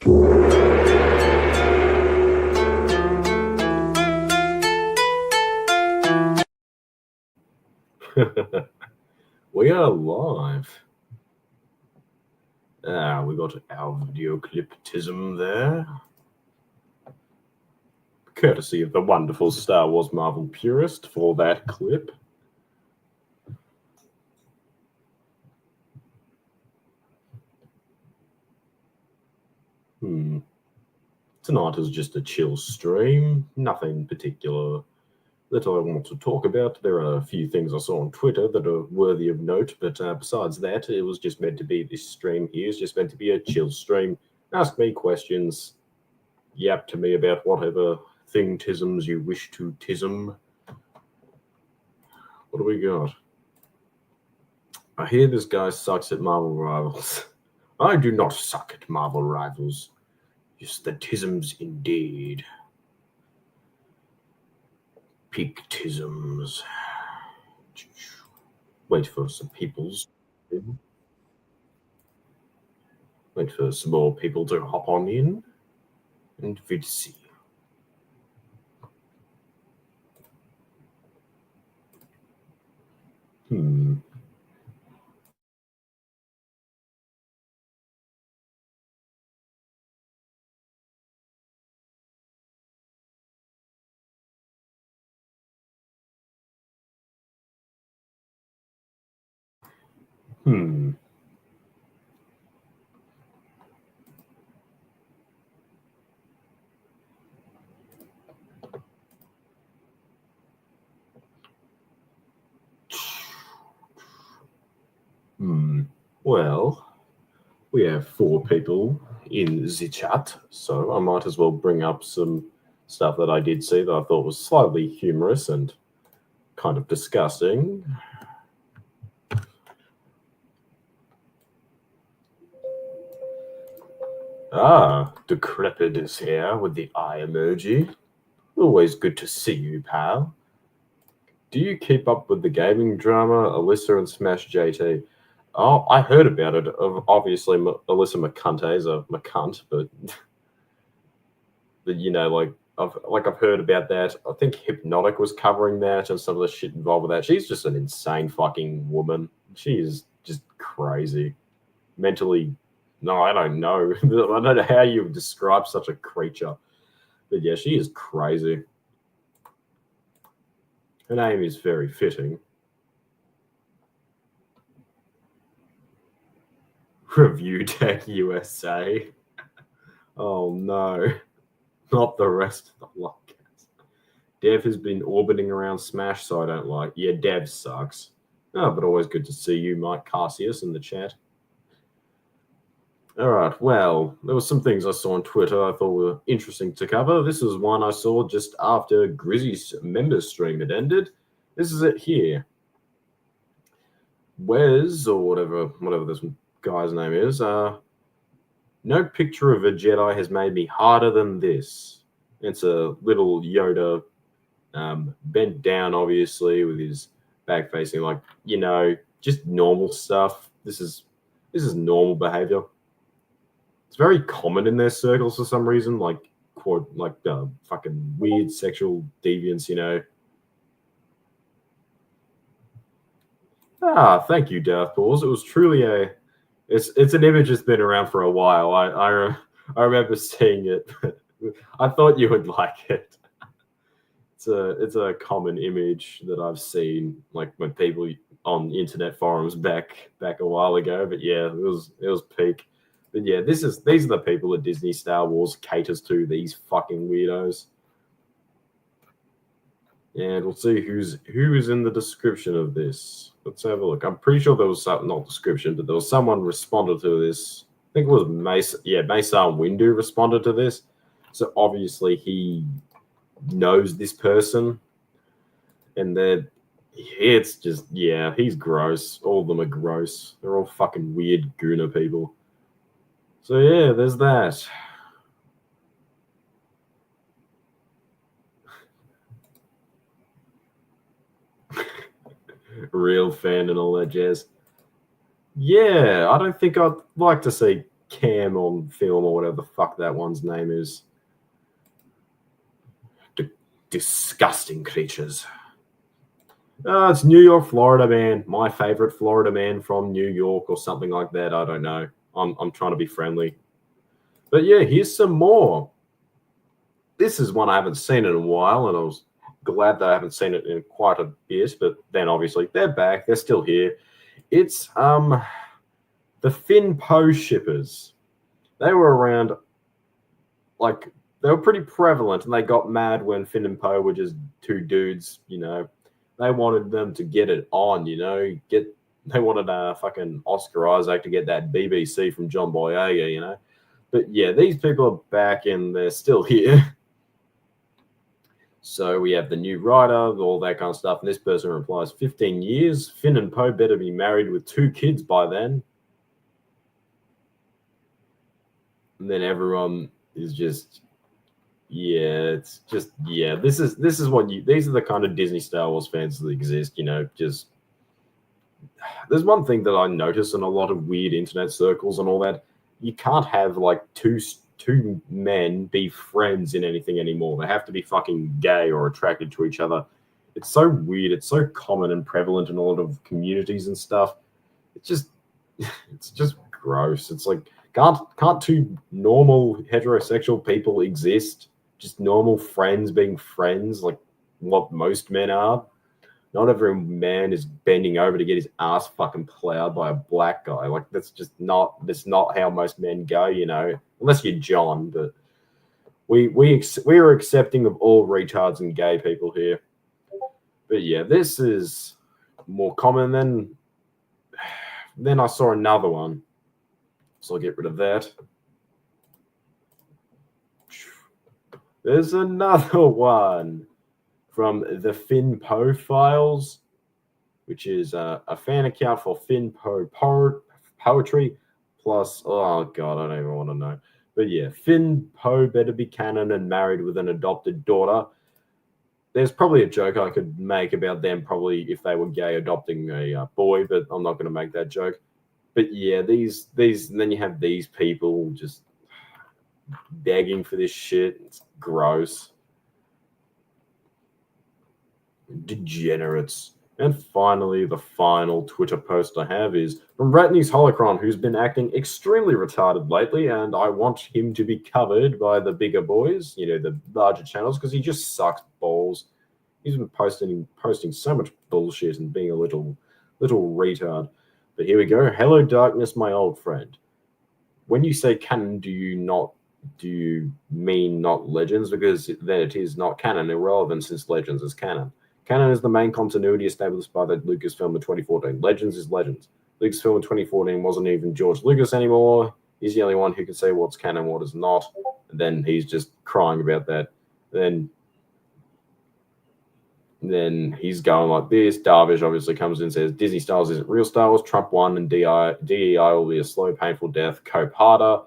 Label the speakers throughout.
Speaker 1: We are live. We got our video cliptism there. Courtesy of the wonderful Star Wars Marvel purist for that clip. Tonight is just a chill stream, nothing particular that I want to talk about. There are a few things I saw on Twitter that are worthy of note, but besides that, it was just meant to be this stream here. It's just meant to be a chill stream. Ask me questions, yap to me about whatever thing-tisms you wish to tism. What do we got? I hear this guy sucks at Marvel Rivals. I do not suck at Marvel Rivals. Just the tisms indeed. Peak tisms. Wait for some peoples. Wait for some more people to hop on in. And we'd see. Well, we have 4 people in the chat, so I might as well bring up some stuff that I did see that I thought was slightly humorous and kind of disgusting. Decrepit is here with the eye emoji. Always good to see you, pal. Do you keep up with the gaming drama, Alyssa and Smash JT? Oh, I heard about it. Obviously, Alyssa McCunty is a McCunt, but you know, I've heard about that. I think Hypnotic was covering that and some of the shit involved with that. She's just an insane fucking woman. She is just crazy, mentally. No, I don't know. I don't know how you would describe such a creature, but yeah, she is crazy. Her name is very fitting. Review Tech USA. Oh no, not the rest of the Lobcats. Dev has been orbiting around Smash, so I don't like. Yeah, Dev sucks. Oh, but always good to see you, Mike Cassius, in the chat. All right, well, there were some things I saw on Twitter I thought were interesting to cover. This is one I saw just after Grizzy's member stream had ended. This is it here. Wes, or whatever this guy's name is, no picture of a Jedi has made me harder than this. It's a little Yoda, bent down, obviously, with his back facing, like, you know, just normal stuff. This is normal behavior. It's very common in their circles for some reason, like fucking weird sexual deviance, you know. Thank you, Darth Balls. It was truly it's an image that's been around for a while. I remember seeing it. I thought you would like it. It's a common image that I've seen, like when people on internet forums back a while ago. But yeah, it was peak. But yeah, these are the people that Disney Star Wars caters to. These fucking weirdos. And we'll see who is in the description of this. Let's have a look. I'm pretty sure there was not description, but there was someone responded to this. I think it was Mason Windu responded to this. So obviously he knows this person. And it's just, yeah, he's gross. All of them are gross. They're all fucking weird gooner people. So yeah, there's that. Real fan and all that jazz. Yeah, I don't think I'd like to see cam on film or whatever the fuck that one's name is. Disgusting creatures. It's New York, Florida man. My favorite Florida man from New York or something like that. I don't know. I'm trying to be friendly. But yeah, here's some more. This is one I haven't seen in a while, and I was glad that I haven't seen it in quite a bit. But then obviously they're back. They're still here. It's the Finn Poe shippers. They were around, like, they were pretty prevalent, and they got mad when Finn and Poe were just two dudes, you know. They wanted them to get it on, you know. They wanted fucking Oscar Isaac to get that BBC from John Boyega, you know. But yeah, these people are back and they're still here. So we have the new writer, all that kind of stuff. And this person replies, 15 years. Finn and Poe better be married with 2 kids by then. And then everyone is just, yeah, it's just, yeah, this is what these are the kind of Disney Star Wars fans that exist, you know. Just, there's one thing that I notice in a lot of weird internet circles and all that. You can't have like two men be friends in anything anymore. They have to be fucking gay or attracted to each other. It's so weird. It's so common and prevalent in a lot of communities and stuff. It's just gross. It's like, can't 2 normal heterosexual people exist? Just normal friends being friends, like what most men are. Not every man is bending over to get his ass fucking plowed by a black guy. Like, that's not how most men go, you know. Unless you're John, but we are accepting of all retards and gay people here. But yeah, this is more common than I saw another one. So I'll get rid of that. There's another one from the Finn Poe Files, which is a fan account for Finn Poe poetry. Plus, oh god, I don't even want to know. But yeah, Finn Poe better be canon and married with an adopted daughter. There's probably a joke I could make about them probably if they were gay adopting a boy, but I'm not going to make that joke. But yeah, these, and then you have these people just begging for this shit. It's gross. Degenerates. And finally, the final Twitter post I have is from Ratney's Holocron, who's been acting extremely retarded lately, and I want him to be covered by the bigger boys, you know, the larger channels, because he just sucks balls. He's been posting so much bullshit and being a little retard. But here we go. Hello, darkness, my old friend. When you say canon, do you mean not Legends? Because then it is not canon, irrelevant since Legends is canon. Canon is the main continuity established by the Lucasfilm in 2014. Legends is Legends. Lucasfilm in 2014 wasn't even George Lucas anymore. He's the only one who can say what's canon, what is not. And then he's just crying about that. Then he's going like this. Darvish obviously comes in and says, Disney Star Wars isn't real Star Wars. Trump won and DEI will be a slow, painful death. Cope harder.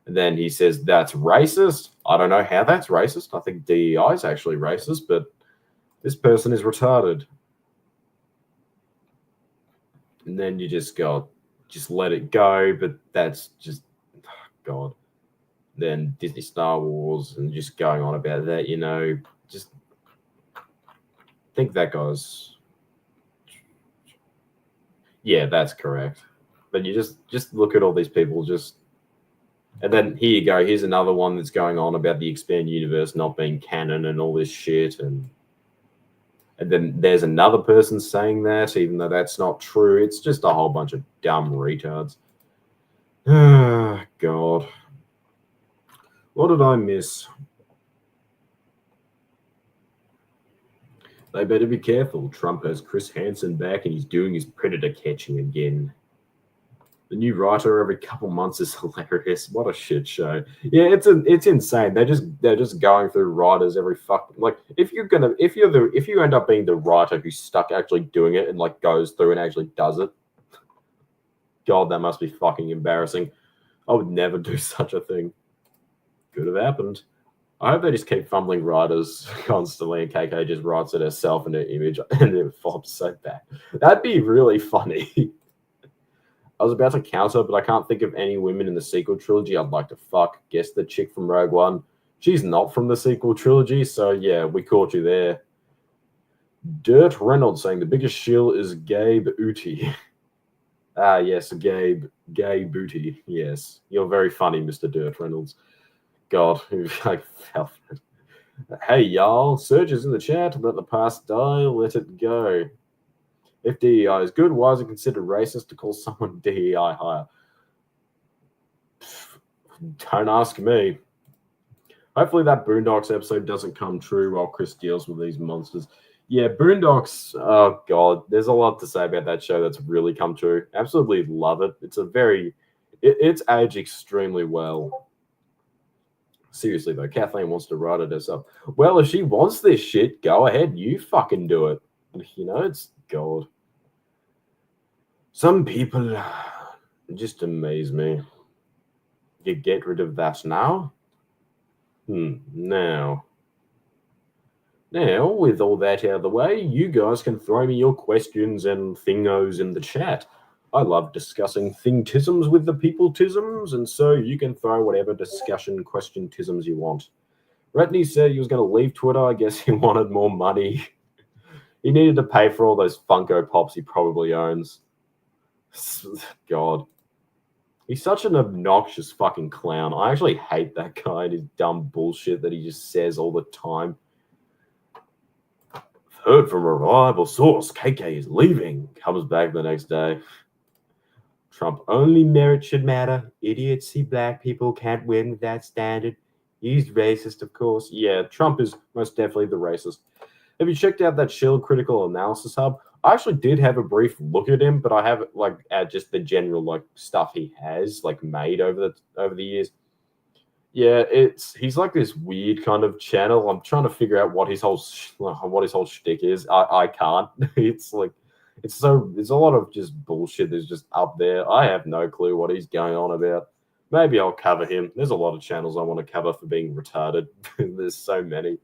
Speaker 1: And then he says, that's racist. I don't know how that's racist. I think DEI is actually racist, but this person is retarded. And then you just let it go. But that's just, God. Then Disney Star Wars and just going on about that, you know, just think that goes. Yeah, that's correct. But you just look at all these people and then here you go. Here's another one that's going on about the expanded universe not being canon and all this shit. And then there's another person saying that, even though that's not true. It's just a whole bunch of dumb retards. Ah, God. What did I miss? They better be careful. Trump has Chris Hansen back and he's doing his predator catching again. The new writer every couple months is hilarious. What a shit show. Yeah, it's insane. They're just going through writers every fucking, like, if you end up being the writer who's stuck actually doing it and like goes through and actually does it, God, that must be fucking embarrassing. I would never do such a thing. Could have happened. I hope they just keep fumbling writers constantly and KK just writes it herself in her image and it flops so bad. That'd be really funny. I was about to counter, but I can't think of any women in the sequel trilogy I'd like to fuck. Guess the chick from Rogue One. She's not from the sequel trilogy, so yeah, we caught you there. Dirt Reynolds saying the biggest shill is Gabe Uti. Ah, yes, Gabe Booty. Yes, you're very funny, Mr. Dirt Reynolds. God, I felt it. Hey, y'all. Surge is in the chat. Let the past die. Let it go. If DEI is good, why is it considered racist to call someone DEI higher? Don't ask me. Hopefully that Boondocks episode doesn't come true while Chris deals with these monsters. Yeah, Boondocks, oh God, there's a lot to say about that show that's really come true. Absolutely love it. It's aged extremely well. Seriously, though, Kathleen wants to write it herself. Well, if she wants this shit, go ahead. You fucking do it. You know, it's God. Some people just amaze me. You get rid of that now? Now, with all that out of the way, you guys can throw me your questions and thingos in the chat. I love discussing thing-tisms with the people-tisms, and so you can throw whatever discussion question-tisms you want. Retney said he was going to leave Twitter. I guess he wanted more money. He needed to pay for all those Funko Pops he probably owns. God. He's such an obnoxious fucking clown. I actually hate that guy and his dumb bullshit that he just says all the time. I've heard from a reliable source, KK is leaving. Comes back the next day. Trump, only merit should matter. Idiots see black people can't win with that standard. He's racist, of course. Yeah, Trump is most definitely the racist. Have you checked out that Shield Critical Analysis Hub? I actually did have a brief look at him, but I have at just the general stuff he has made over the years. Yeah, he's like this weird kind of channel. I'm trying to figure out what his whole shtick is. I can't. It's a lot of just bullshit that's just up there. I have no clue what he's going on about. Maybe I'll cover him. There's a lot of channels I want to cover for being retarded. There's so many.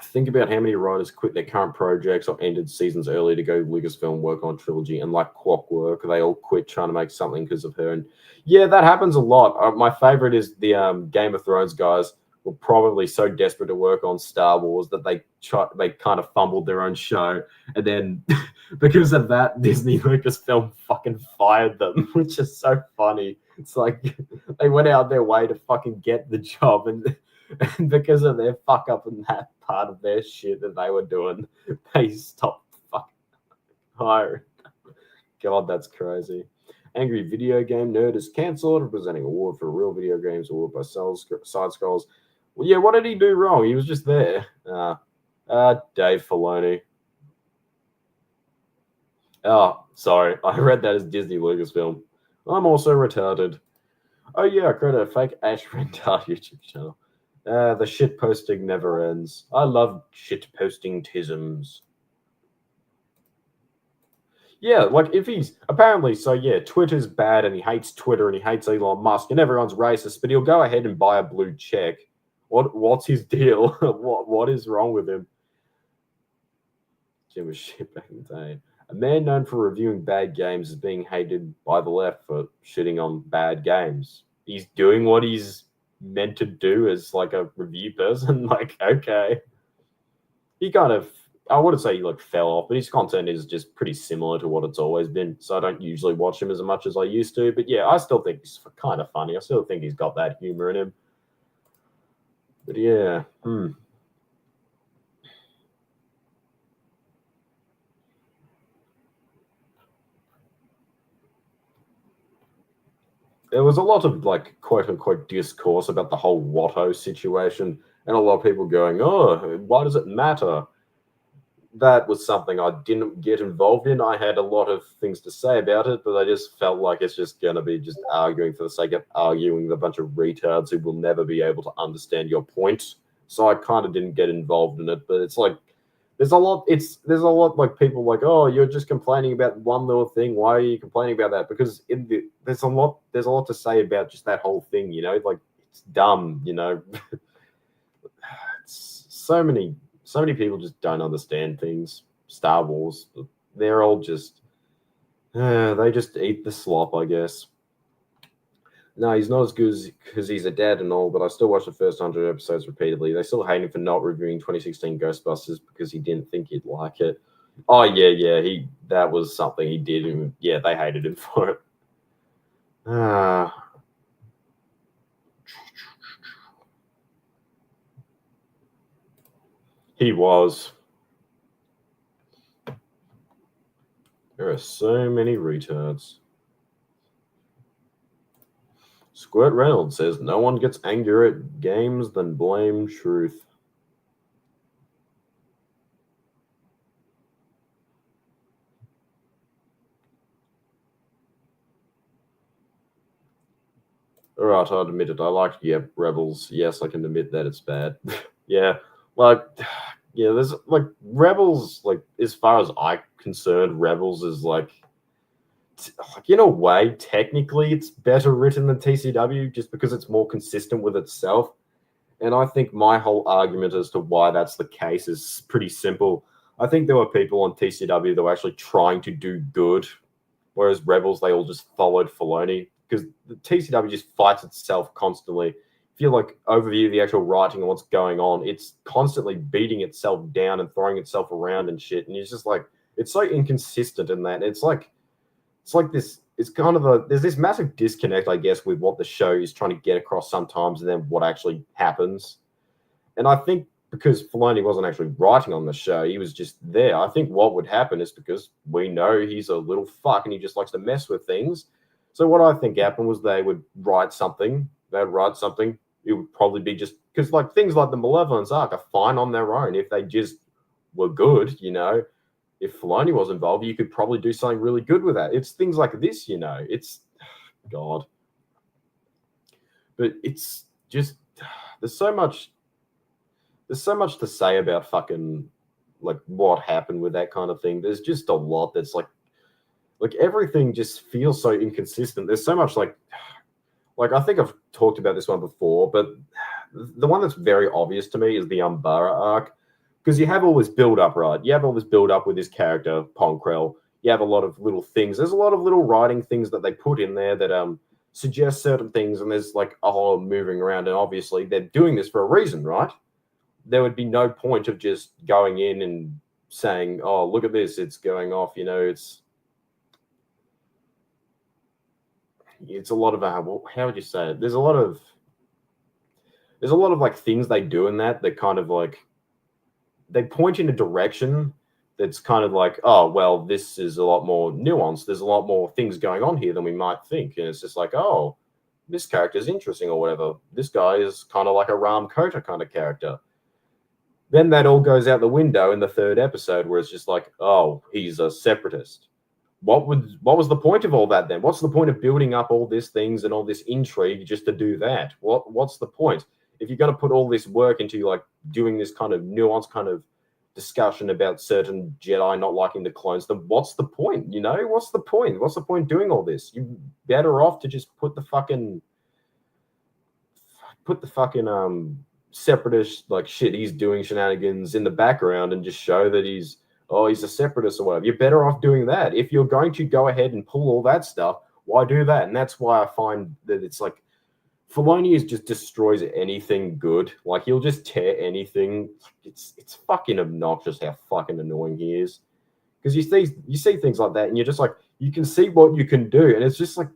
Speaker 1: Think about how many writers quit their current projects or ended seasons early to go Lucasfilm work on trilogy, and like Clockwork, they all quit trying to make something because of her. And yeah, that happens a lot. My favorite is the Game of Thrones guys were probably so desperate to work on Star Wars that they kind of fumbled their own show, and then because of that, Disney Lucasfilm fucking fired them, which is so funny. It's like they went out their way to fucking get the job, and because of their fuck up in that part of their shit that they were doing, they stopped fucking hiring. God, that's crazy. Angry Video Game Nerd is cancelled, representing award for real video games, award by Side Scrolls. Well, yeah, what did he do wrong? He was just there. Dave Filoni. Oh, sorry. I read that as Disney Lucasfilm. I'm also retarded. Oh, yeah, I created a fake Ash Rendar YouTube channel. The shit posting never ends. I love shit posting tisms. Yeah, if he's apparently Twitter's bad and he hates Twitter and he hates Elon Musk and everyone's racist, but he'll go ahead and buy a blue check. What's his deal? What is wrong with him? Jim was shit back in the day. A man known for reviewing bad games is being hated by the left for shitting on bad games. He's doing what he's meant to do as a review person. Okay. He kind of, I wouldn't say he fell off, but his content is just pretty similar to what it's always been. So I don't usually watch him as much as I used to. But yeah, I still think he's kind of funny. I still think he's got that humor in him. But yeah. There was a lot of quote unquote discourse about the whole Watto situation, and a lot of people going, "Oh, why does it matter?" That was something I didn't get involved in. I had a lot of things to say about it, but I just felt like it's just going to be just arguing for the sake of arguing with a bunch of retards who will never be able to understand your point. So I kind of didn't get involved in it. But it's there's a lot people oh, you're just complaining about one little thing. Why are you complaining about that? Because there's a lot to say about just that whole thing. It's dumb. It's so many people just don't understand things. Star Wars, they're all just They just eat the slop, I guess. No, he's not as good because he's a dad and all, but I still watch the first 100 episodes repeatedly. They still hate him for not reviewing 2016 Ghostbusters because he didn't think he'd like it. Oh, yeah, that was something he did, and yeah, they hated him for it. He was. There are so many retards. Squirt Reynolds says no one gets angrier at games than blame truth. All right, I'll admit it. I liked Rebels. Yes, I can admit that it's bad. Yeah, like there's like Rebels. Like as far as I'm concerned, Rebels is like in a way, technically, it's better written than TCW just because it's more consistent with itself. And I think my whole argument as to why that's the case is pretty simple. I think there were people on TCW that were actually trying to do good, whereas Rebels, they all just followed Filoni because the TCW just fights itself constantly. If you like overview the actual writing and what's going on, it's constantly beating itself down and throwing itself around and shit. And it's just like, it's so inconsistent in that. It's like this. It's kind of there's this massive disconnect, I guess, with what the show is trying to get across sometimes, and then what actually happens. And I think because Filoni wasn't actually writing on the show, he was just there. I think what would happen is because we know he's a little fuck and he just likes to mess with things. So what I think happened was they would write something. They'd write something. It would probably be just because like things like the Malevolence arc are fine on their own if they just were good, If Filoni was involved, you could probably do something really good with that. It's things like this, It's God, but it's just there's so much to say about fucking like what happened with that kind of thing. There's just a lot that's like everything just feels so inconsistent. There's so much like I think I've talked about this one before, but the one that's very obvious to me is the Umbara arc. Because you have all this build up, right? You have all this build up with this character, Ponkrell. You have a lot of little things. There's a lot of little writing things that they put in there that suggest certain things, and there's like a whole moving around. And obviously, they're doing this for a reason, right? There would be no point of just going in and saying, "Oh, look at this! It's going off." It's a lot of how would you say it? There's a lot of like things they do in that kind of like they point in a direction that's kind of like, oh, well, this is a lot more nuanced. There's a lot more things going on here than we might think. And it's just like, oh, this character is interesting or whatever. This guy is kind of like a Ram Kota kind of character. Then that all goes out the window in the third episode where it's just like, oh, he's a separatist. What was the point of all that then? What's the point of building up all these things and all this intrigue just to do that? What's the point? If you're going to put all this work into like doing this kind of nuanced kind of discussion about certain Jedi not liking the clones, then what's the point? What's the point? What's the point doing all this? You're better off to just put the fucking separatist like shit he's doing shenanigans in the background and just show that he's a separatist or whatever. You're better off doing that. If you're going to go ahead and pull all that stuff, why do that? And that's why I find that it's like Filoni just destroys anything good. Like he'll just tear anything. It's fucking obnoxious how fucking annoying he is. Because you see things like that, and you're just like, you can see what you can do, and it's just like,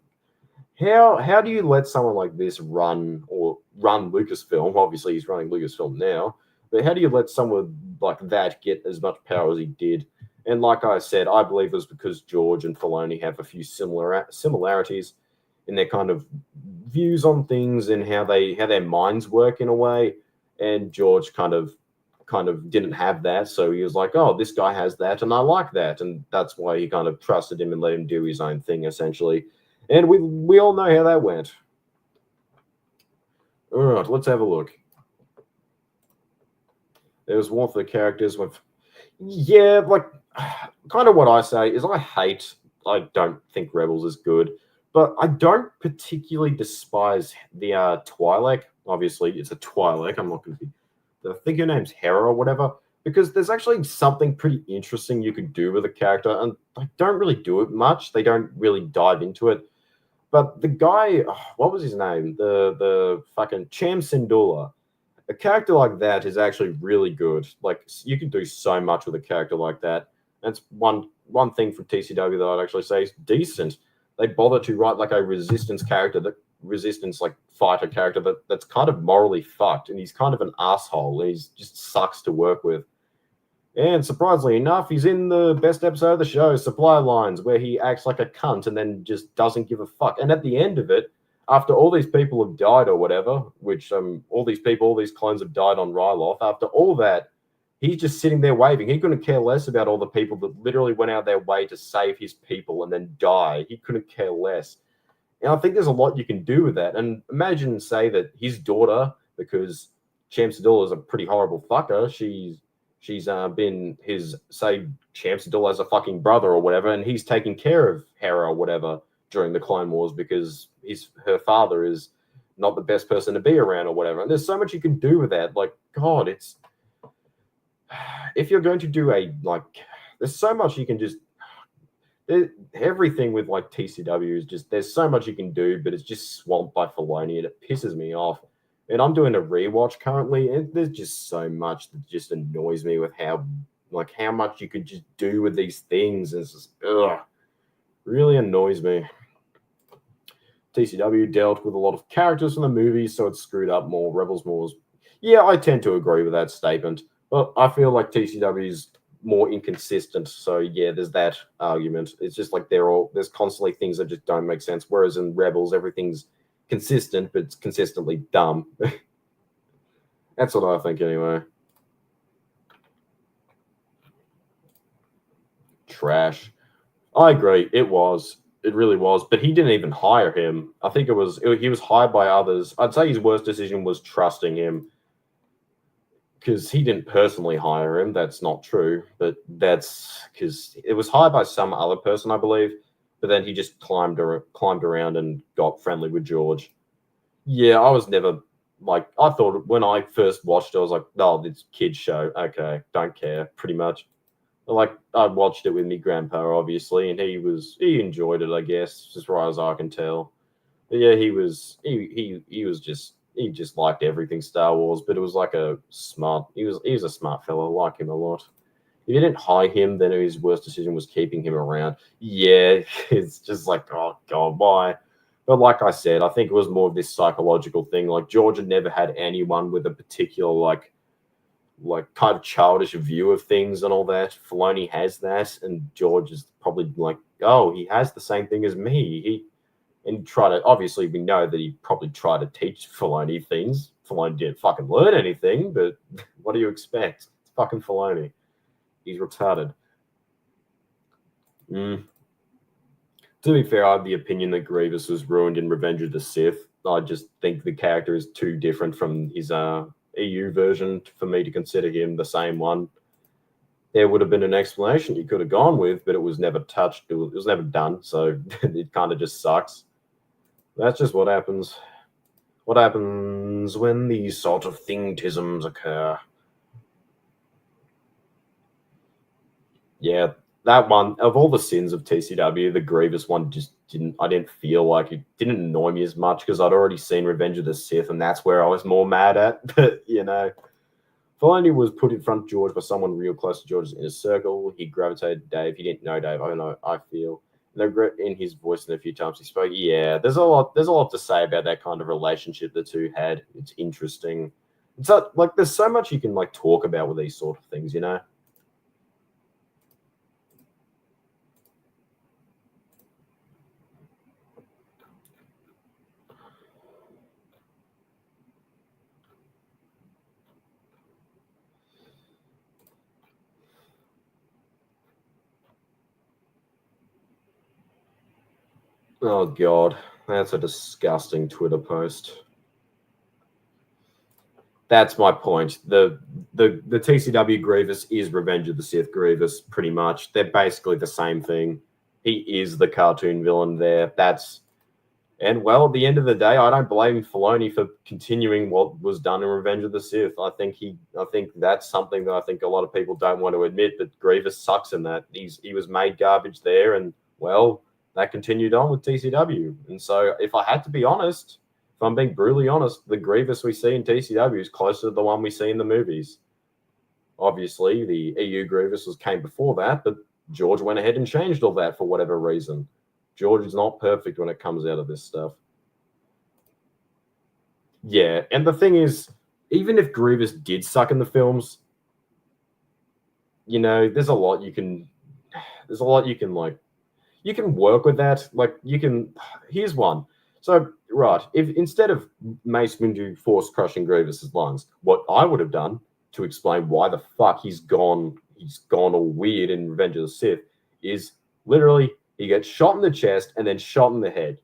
Speaker 1: how do you let someone like this run Lucasfilm? Obviously, he's running Lucasfilm now, but how do you let someone like that get as much power as he did? And like I said, I believe it was because George and Filoni have a few similarities in their kind of views on things and how their minds work in a way. And George kind of didn't have that, so he was like, oh, this guy has that and I like that, and that's why he kind of trusted him and let him do his own thing essentially. And we all know how that went. All right, let's have a look. There was one of the characters with like kind of what I say is I don't think Rebels is good. But I don't particularly despise the Twi'lek. Obviously, it's a Twi'lek. I'm not going to be... I think her name's Hera or whatever. because there's actually something pretty interesting you could do with a character, and they don't really do it much. They don't really dive into it. But the guy, what was his name? The fucking Cham Syndulla. A character like that is actually really good. Like you can do so much with a character like that. That's one thing from TCW that I'd actually say is decent. They bother to write like a resistance character, that resistance like fighter character that's kind of morally fucked, and he's kind of an asshole. And he's just sucks to work with. And surprisingly enough, he's in the best episode of the show, Supply Lines, where he acts like a cunt and then just doesn't give a fuck. And at the end of it, after all these people have died or whatever, which all these people, all these clones have died on Ryloth, after all that, he's just sitting there waving. He couldn't care less about all the people that literally went out their way to save his people and then die. He couldn't care less. And I think there's a lot you can do with that. And imagine, say, that his daughter, because Cham Syndulla is a pretty horrible fucker, she's been his, say, Cham Syndulla as a fucking brother or whatever, and he's taking care of Hera or whatever during the Clone Wars because her father is not the best person to be around or whatever. And there's so much you can do with that. Like, God, it's... If you're going to do there's so much you can just... Everything with, like, TCW is just... There's so much you can do, but it's just swamped by Filoni, and it pisses me off. And I'm doing a rewatch currently, and there's just so much that just annoys me with how much you could just do with these things. It's just, really annoys me. TCW dealt with a lot of characters from the movies, so it screwed up more. Rebels more. Yeah, I tend to agree with that statement, but I feel like TCW is more inconsistent. So yeah, there's that argument. It's just like there's constantly things that just don't make sense. Whereas in Rebels, everything's consistent, but it's consistently dumb. That's what I think anyway. Trash. I agree. It really was. But he didn't even hire him. I think he was hired by others. I'd say his worst decision was trusting him, because he didn't personally hire him. That's not true. But that's because it was hired by some other person, I believe. But then he just climbed around and got friendly with George. Yeah, I was never I thought when I first watched it, I was like, oh, it's a kid's show. Okay, don't care, pretty much. I watched it with my grandpa, obviously, and he enjoyed it, I guess, as far as I can tell. But yeah, he just liked everything Star Wars, but it was like he was a smart fellow. I like him a lot. If you didn't hire him, then his worst decision was keeping him around. Yeah, it's just like, oh God, why? But like I said, I think it was more of this psychological thing. Like George had never had anyone with a particular like kind of childish view of things and all that. Filoni has that, and George is probably like, oh, he has the same thing as me. Obviously we know that he probably tried to teach Filoni things. Filoni didn't fucking learn anything, but what do you expect? It's fucking Filoni. He's retarded. To be fair, I have the opinion that Grievous was ruined in Revenge of the Sith. I just think the character is too different from his EU version for me to consider him the same one. There would have been an explanation you could have gone with, but it was never touched. It was never done, so it kind of just sucks. That's just what happens. What happens when these sort of thingtisms occur? Yeah, that one, of all the sins of TCW, the Grievous one I didn't feel like it didn't annoy me as much because I'd already seen Revenge of the Sith, and that's where I was more mad at. But, Filoni was put in front of George by someone real close to George's inner circle. He gravitated to Dave. He didn't know Dave. I don't know. I feel. In his voice, and a few times he spoke. Yeah, there's a lot to say about that kind of relationship the two had. It's interesting. It's there's so much you can talk about with these sort of things, Oh God, that's a disgusting Twitter post. That's my point. The TCW Grievous is Revenge of the Sith Grievous, pretty much. They're basically the same thing. He is the cartoon villain there. That's And well, at the end of the day, I don't blame Filoni for continuing what was done in Revenge of the Sith. I think that's something that I think a lot of people don't want to admit. But Grievous sucks in that he was made garbage there, and well, that continued on with TCW. And so, if I had to be honest, if I'm being brutally honest, the Grievous we see in TCW is closer to the one we see in the movies. Obviously, the EU Grievous came before that, but George went ahead and changed all that for whatever reason. George is not perfect when it comes out of this stuff. Yeah, and the thing is, even if Grievous did suck in the films, there's a lot you can like, you can work with that. Like, here's one. So, right, if instead of Mace Windu force crushing Grievous's lungs, what I would have done to explain why the fuck he's gone all weird in Revenge of the Sith is literally he gets shot in the chest and then shot in the head.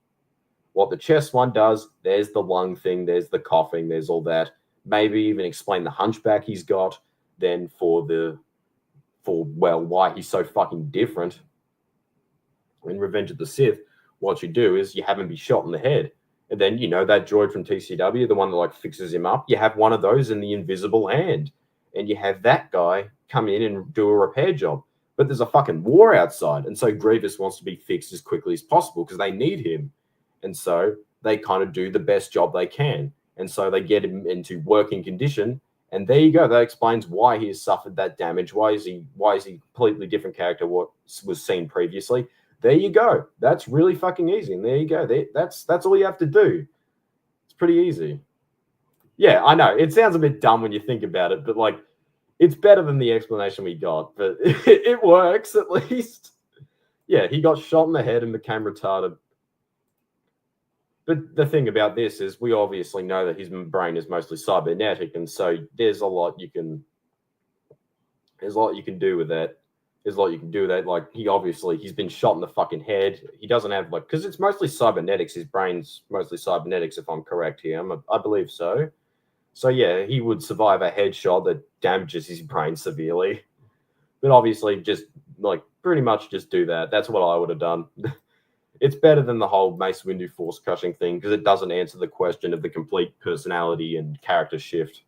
Speaker 1: What the chest one does, there's the lung thing, there's the coughing, there's all that. Maybe even explain the hunchback he's got. Then why he's so fucking different. In Revenge of the Sith, what you do is you have him be shot in the head. And then, that droid from TCW, the one that like fixes him up, you have one of those in the invisible hand. And you have that guy come in and do a repair job. But there's a fucking war outside. And so Grievous wants to be fixed as quickly as possible because they need him. And so they kind of do the best job they can. And so they get him into working condition. And there you go. That explains why he has suffered that damage. Why is he a completely different character what was seen previously? There you go. That's really fucking easy. And there you go. That's all you have to do. It's pretty easy. Yeah, I know. It sounds a bit dumb when you think about it, but like, it's better than the explanation we got, but it works at least. Yeah, he got shot in the head and became retarded. But the thing about this is we obviously know that his brain is mostly cybernetic, and so there's a lot you can do with that. There's a lot you can do with that. Like, he's been shot in the fucking head. He doesn't have because it's mostly cybernetics. His brain's mostly cybernetics, if I'm correct here. I believe so. So yeah, he would survive a headshot that damages his brain severely. But obviously, just like pretty much just do that. That's what I would have done. It's better than the whole Mace Windu force crushing thing because it doesn't answer the question of the complete personality and character shift.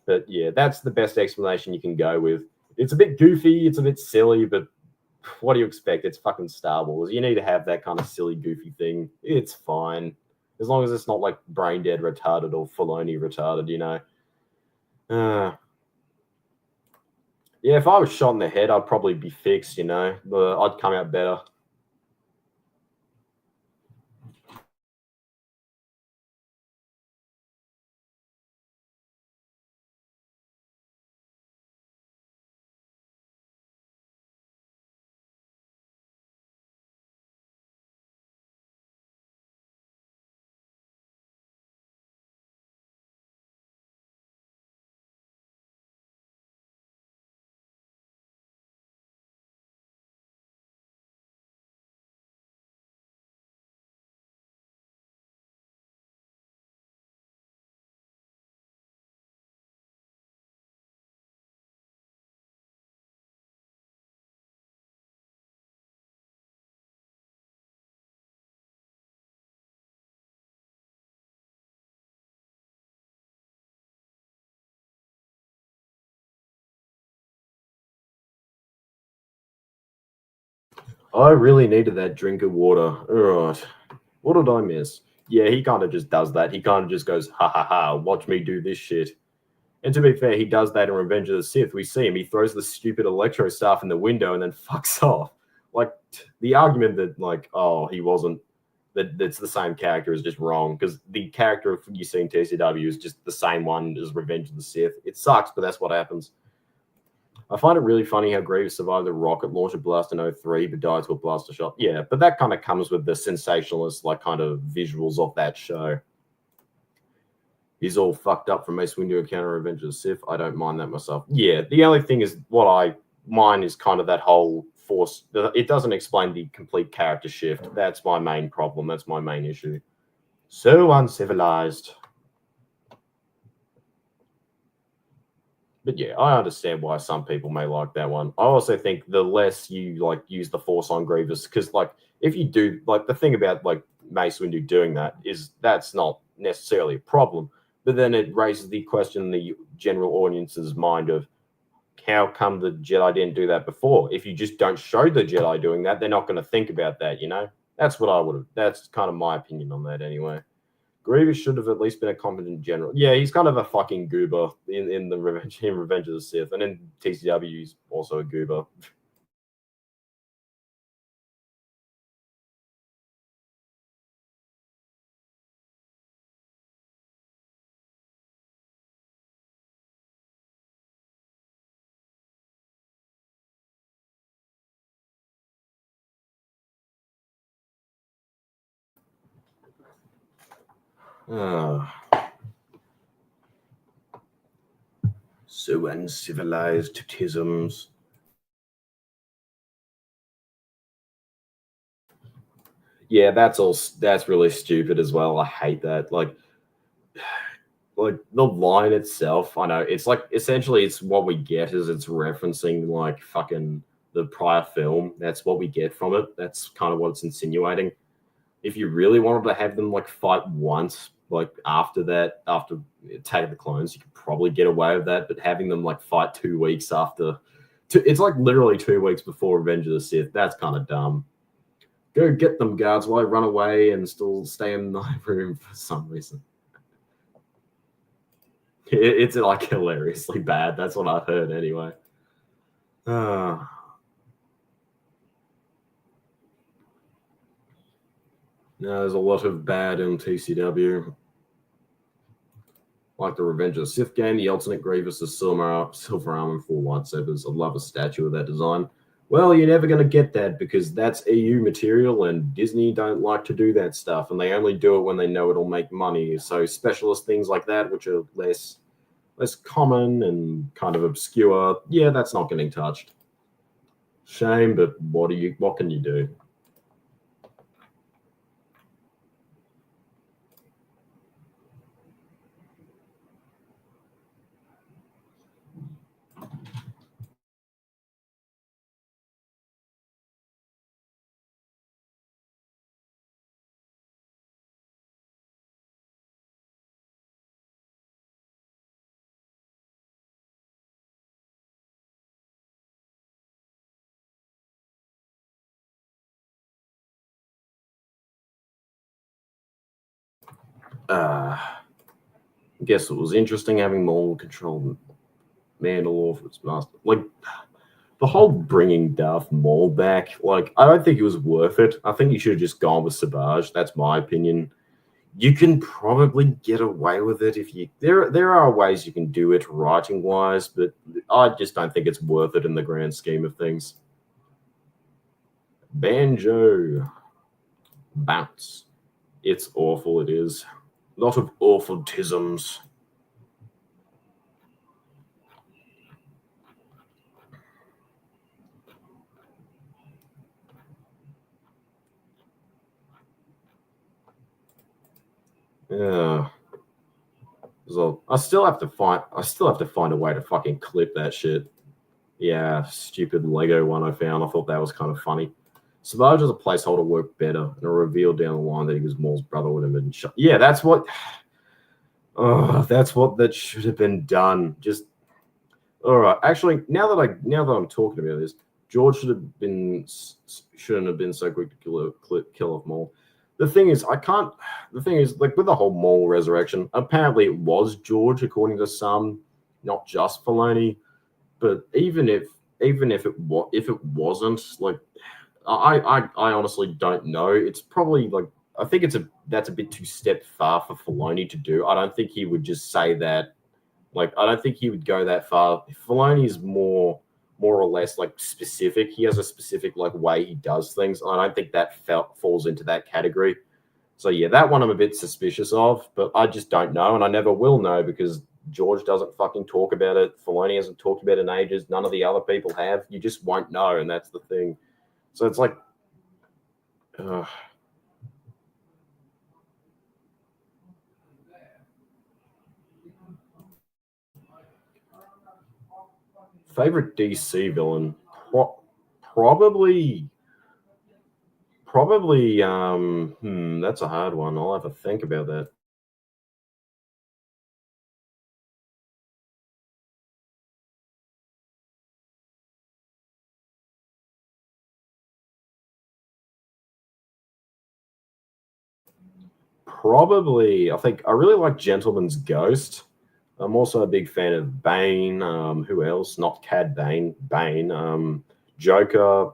Speaker 1: But yeah, that's the best explanation you can go with. It's a bit goofy, it's a bit silly, but what do you expect? It's fucking Star Wars. You need to have that kind of silly, goofy thing. It's fine. As long as it's not like brain dead retarded or Filoni retarded, Yeah, if I was shot in the head, I'd probably be fixed, but I'd come out better. I really needed that drink of water. All right. What did I miss? Yeah, he kind of just does that. He kind of just goes, ha ha ha, watch me do this shit. And to be fair, he does that in Revenge of the Sith. We see him. He throws the stupid electro staff in the window and then fucks off. Like, the argument that, like, oh, he wasn't, that's the same character is just wrong because the character you see in TCW is just the same one as Revenge of the Sith. It sucks, but that's what happens. I find it really funny how Grievous survived a rocket launcher blast in 03 but died to a blaster shot. Yeah, but that kind of comes with the sensationalist, like, kind of visuals of that show. He's all fucked up from Mace Windu encounter Revenge of the Sith. I don't mind that myself. Yeah, the only thing is what I mind is kind of that whole force. It doesn't explain the complete character shift. That's my main problem. That's my main issue. So uncivilized. But yeah, I understand why some people may like that one. I also think the less you like use the force on Grievous, because like if you do, like, the thing about like Mace Windu doing that is that's not necessarily a problem, but then it raises the question in the general audience's mind of how come the Jedi didn't do that before? If you just don't show the Jedi doing that, they're not going to think about that, you know? That's what I would have. That's kind of my opinion on that, anyway. Grievous should have at least been a competent general. Yeah, he's kind of a fucking goober in the Revenge of the Sith, and in TCW, he's also a goober. So uncivilized tisms. Yeah, that's really stupid as well. I hate that. Like the line itself, I know it's like essentially it's what we get is it's referencing like fucking the prior film. That's what we get from it. That's kind of what it's insinuating. If you really wanted to have them like fight once, like after that, after Attack of the Clones, you could probably get away with that. But having them like fight 2 weeks after, it's like literally 2 weeks before Revenge of the Sith. That's kind of dumb. Go get them, guards, while I run away and still stay in the room for some reason. It's like hilariously bad. That's what I've heard anyway. No, there's a lot of bad in TCW. Like the Revenge of the Sith game, the alternate Grievous is silver armor and 4 lightsabers. I'd love a statue of that design. Well, you're never going to get that because that's EU material and Disney don't like to do that stuff, and they only do it when they know it'll make money. So specialist things like that, which are less common and kind of obscure, yeah, that's not getting touched. Shame, but what can you do? I guess it was interesting having Maul control Mandalore for its master. Like the whole bringing Darth Maul back, like I don't think it was worth it. I think you should have just gone with Savage. That's my opinion. You can probably get away with it if you there are ways you can do it writing wise, but I just don't think it's worth it in the grand scheme of things. Banjo bounce. It's awful, it is. A lot of awful tisms. Yeah. So I still have to find a way to fucking clip that shit. Yeah, stupid Lego one I found. I thought that was kind of funny. Savage as a placeholder worked better, and a reveal down the line that he was Maul's brother would have been shot. Yeah, that's what. Oh, that's what that should have been done. Just all right. Actually, now that I'm talking about this, George shouldn't have been so quick to kill off Maul. The thing is, like with the whole Maul resurrection, apparently it was George, according to some, not just Filoni. But even if it wasn't, like I honestly don't know. It's probably like I think that's a bit too step far for Filoni to do. I don't think he would just say that. Like I don't think he would go that far. Filoni is more or less like specific. He has a specific like way he does things. I don't think that falls into that category. So yeah, that one I'm a bit suspicious of, but I just don't know, and I never will know because George doesn't fucking talk about it. Filoni hasn't talked about it in ages. None of the other people have. You just won't know, and that's the thing. So it's like, favorite DC villain, probably Probably, that's a hard one. I'll have to think about that. Probably, I think I really like Gentleman's Ghost. I'm also a big fan of Bane. Who else? Not Cad Bane. Bane. Joker.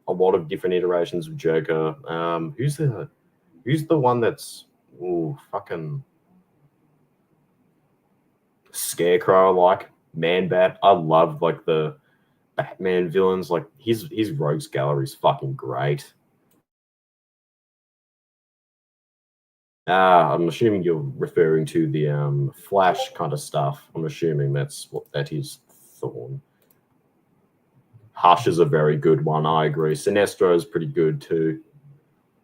Speaker 1: A lot of different iterations of Joker. Who's the one that's fucking Scarecrow like Man Bat? I love like the Batman villains. Like his rogues gallery is fucking great. I'm assuming you're referring to the Flash kind of stuff. I'm assuming that's what that is. Thorn. Hush is a very good one. I agree. Sinestro is pretty good too.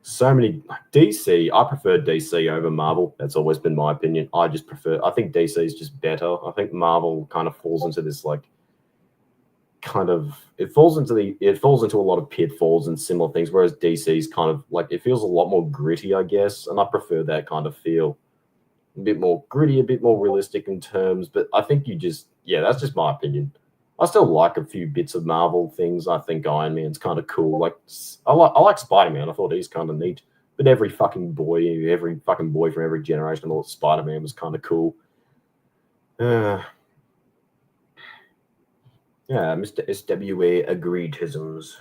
Speaker 1: So many DC. I prefer DC over Marvel. That's always been my opinion. I think DC is just better. I think Marvel kind of falls into this like it falls into a lot of pitfalls and similar things, whereas DC's kind of like it feels a lot more gritty, I guess, and I prefer that kind of feel. A bit more gritty, a bit more realistic in terms, but I think that's just my opinion. I still like a few bits of Marvel things. I think Iron Man's kind of cool. Like I like Spider-Man. I thought he's kind of neat. But every fucking boy from every generation of Spider-Man was kind of cool. Yeah, Mr. SWA agreedisms.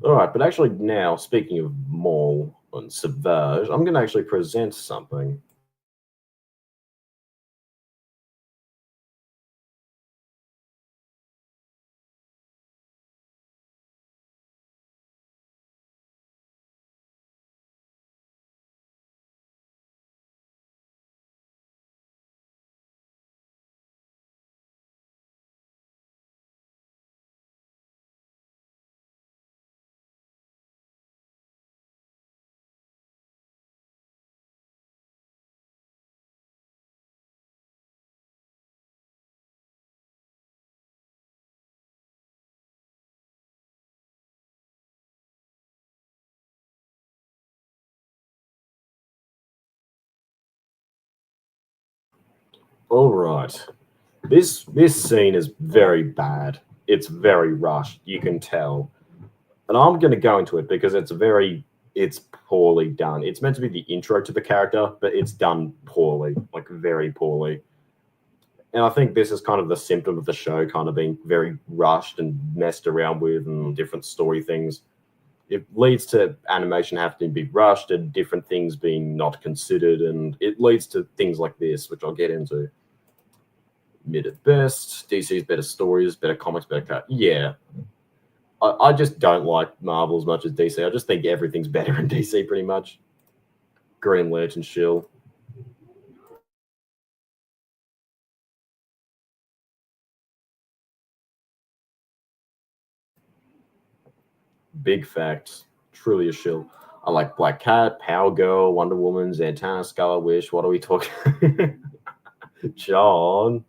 Speaker 1: All right, but actually now, speaking of Maul and Subverge, I'm going to actually present something. All right. This scene is very bad. It's very rushed. You can tell. And I'm going to go into it because it's poorly done. It's meant to be the intro to the character, but it's done poorly, like very poorly. And I think this is kind of the symptom of the show kind of being very rushed and messed around with and different story things. It leads to animation having to be rushed and different things being not considered. And it leads to things like this, which I'll get into. Mid at best. DC's better stories, better comics, better cut. Yeah. I just don't like Marvel as much as DC. I just think everything's better in DC pretty much. Green Lantern shill. Big facts. Truly a shill. I like Black Cat, Power Girl, Wonder Woman, Zatanna, Scarlet Witch. What are we talking? John.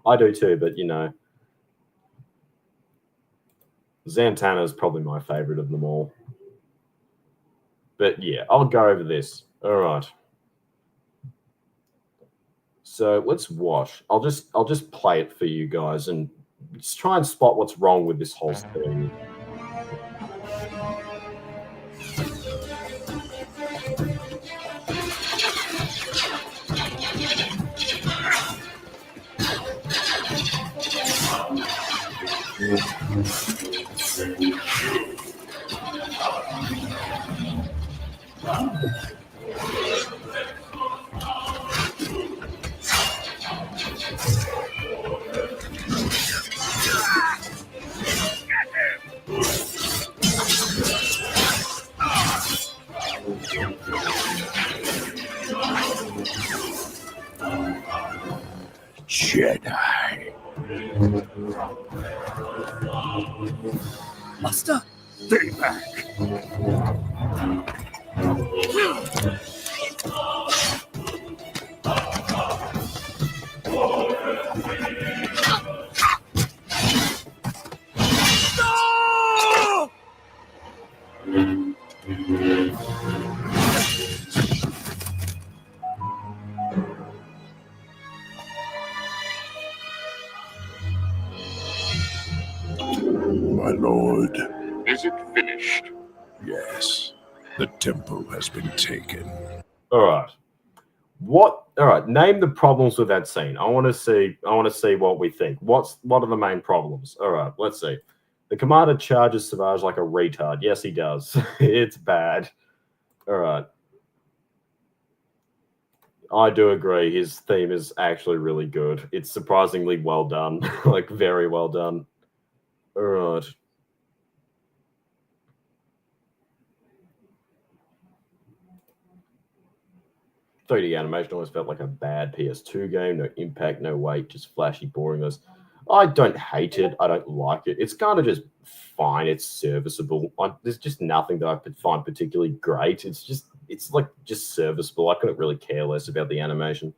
Speaker 1: I do too, but Zatanna is probably my favorite of them all. But yeah, I'll go over this. All right. So let's watch. I'll just play it for you guys and just try and spot what's wrong with this whole thing.
Speaker 2: Jedi. Master, stay back. my lord.
Speaker 3: Is it finished?
Speaker 2: Yes. The temple has been taken.
Speaker 1: All right. All right. Name the problems with that scene. I want to see what we think. What are the main problems? All right. Let's see. The commander charges Savage like a retard. Yes, he does. It's bad. All right. I do agree. His theme is actually really good. It's surprisingly well done. Like, very well done. All right. .3D animation always felt like a bad PS2 game. No impact, no weight, just flashy boringness. I don't hate it. I don't like it. It's kind of just fine. It's serviceable. There's just nothing that I could find particularly great. It's just serviceable. I couldn't really care less about the animation.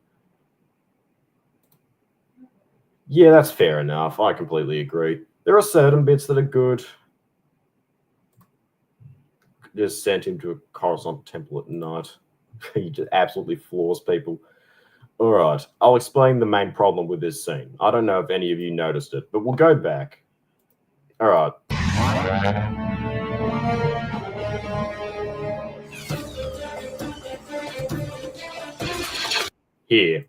Speaker 1: Yeah, that's fair enough. I completely agree. There are certain bits that are good. Just sent him to a Coruscant temple at night. He just absolutely floors people. All right, I'll explain the main problem with this scene. I don't know if any of you noticed it, but we'll go back. All right. Here,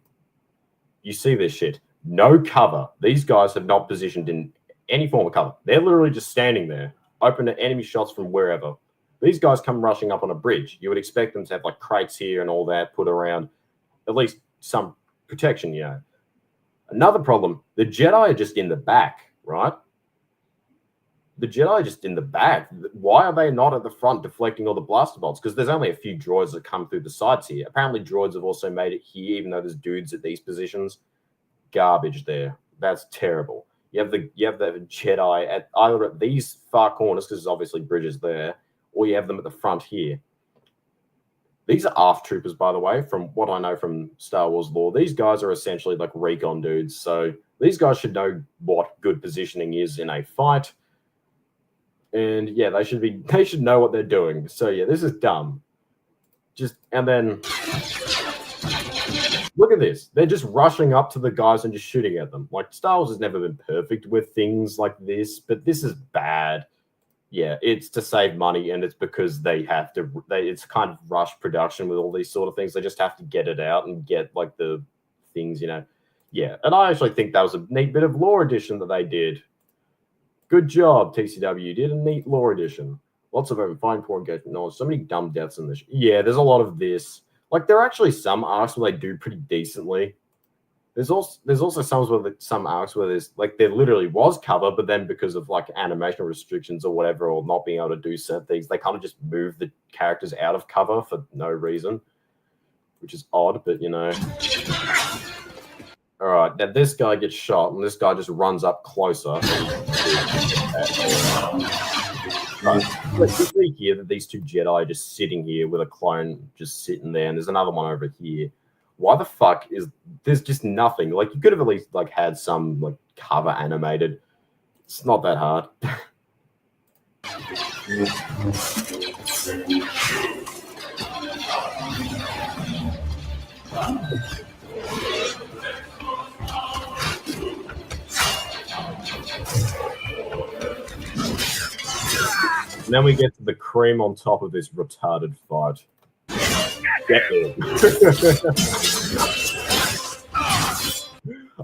Speaker 1: you see this shit. No cover. These guys have not positioned in any form of cover. They're literally just standing there, open to enemy shots from wherever. These guys come rushing up on a bridge. You would expect them to have like crates here and all that put around, at least some protection, you know. Another problem, the Jedi are just in the back, right? The Jedi are just in the back. Why are they not at the front deflecting all the blaster bolts? Because there's only a few droids that come through the sides here. Apparently droids have also made it here, even though there's dudes at these positions. Garbage there. That's terrible. You have the Jedi at either at these far corners, because there's obviously bridges there, or you have them at the front here. These are ARF troopers, by the way, from what I know from Star Wars lore. These guys are essentially like recon dudes, so these guys should know what good positioning is in a fight. And yeah, they should know what they're doing. So yeah, this is dumb. And then look at this. They're just rushing up to the guys and just shooting at them. Like, Star Wars has never been perfect with things like this, but this is bad. Yeah, it's to save money, and it's because it's kind of rush production with all these sort of things. They just have to get it out and get like the things, you know. Yeah, and I actually think that was a neat bit of lore addition that they did. Good job, TCW. You did a neat lore addition. Lots of fine poor engagement knowledge. So many dumb deaths in this. Yeah, there's a lot of this. Like, there are actually some arcs where they do pretty decently. There's also some arcs where there literally was cover, but then because of like animation restrictions or whatever, or not being able to do certain things, they kind of just move the characters out of cover for no reason, which is odd, but you know. All right, now this guy gets shot, and this guy just runs up closer. Right. You see here that these two Jedi are just sitting here with a clone just sitting there, and there's another one over here. Why the fuck is there's just nothing? Like, you could have at least like had some like cover animated. It's not that hard. And then we get to the cream on top of this retarded fight.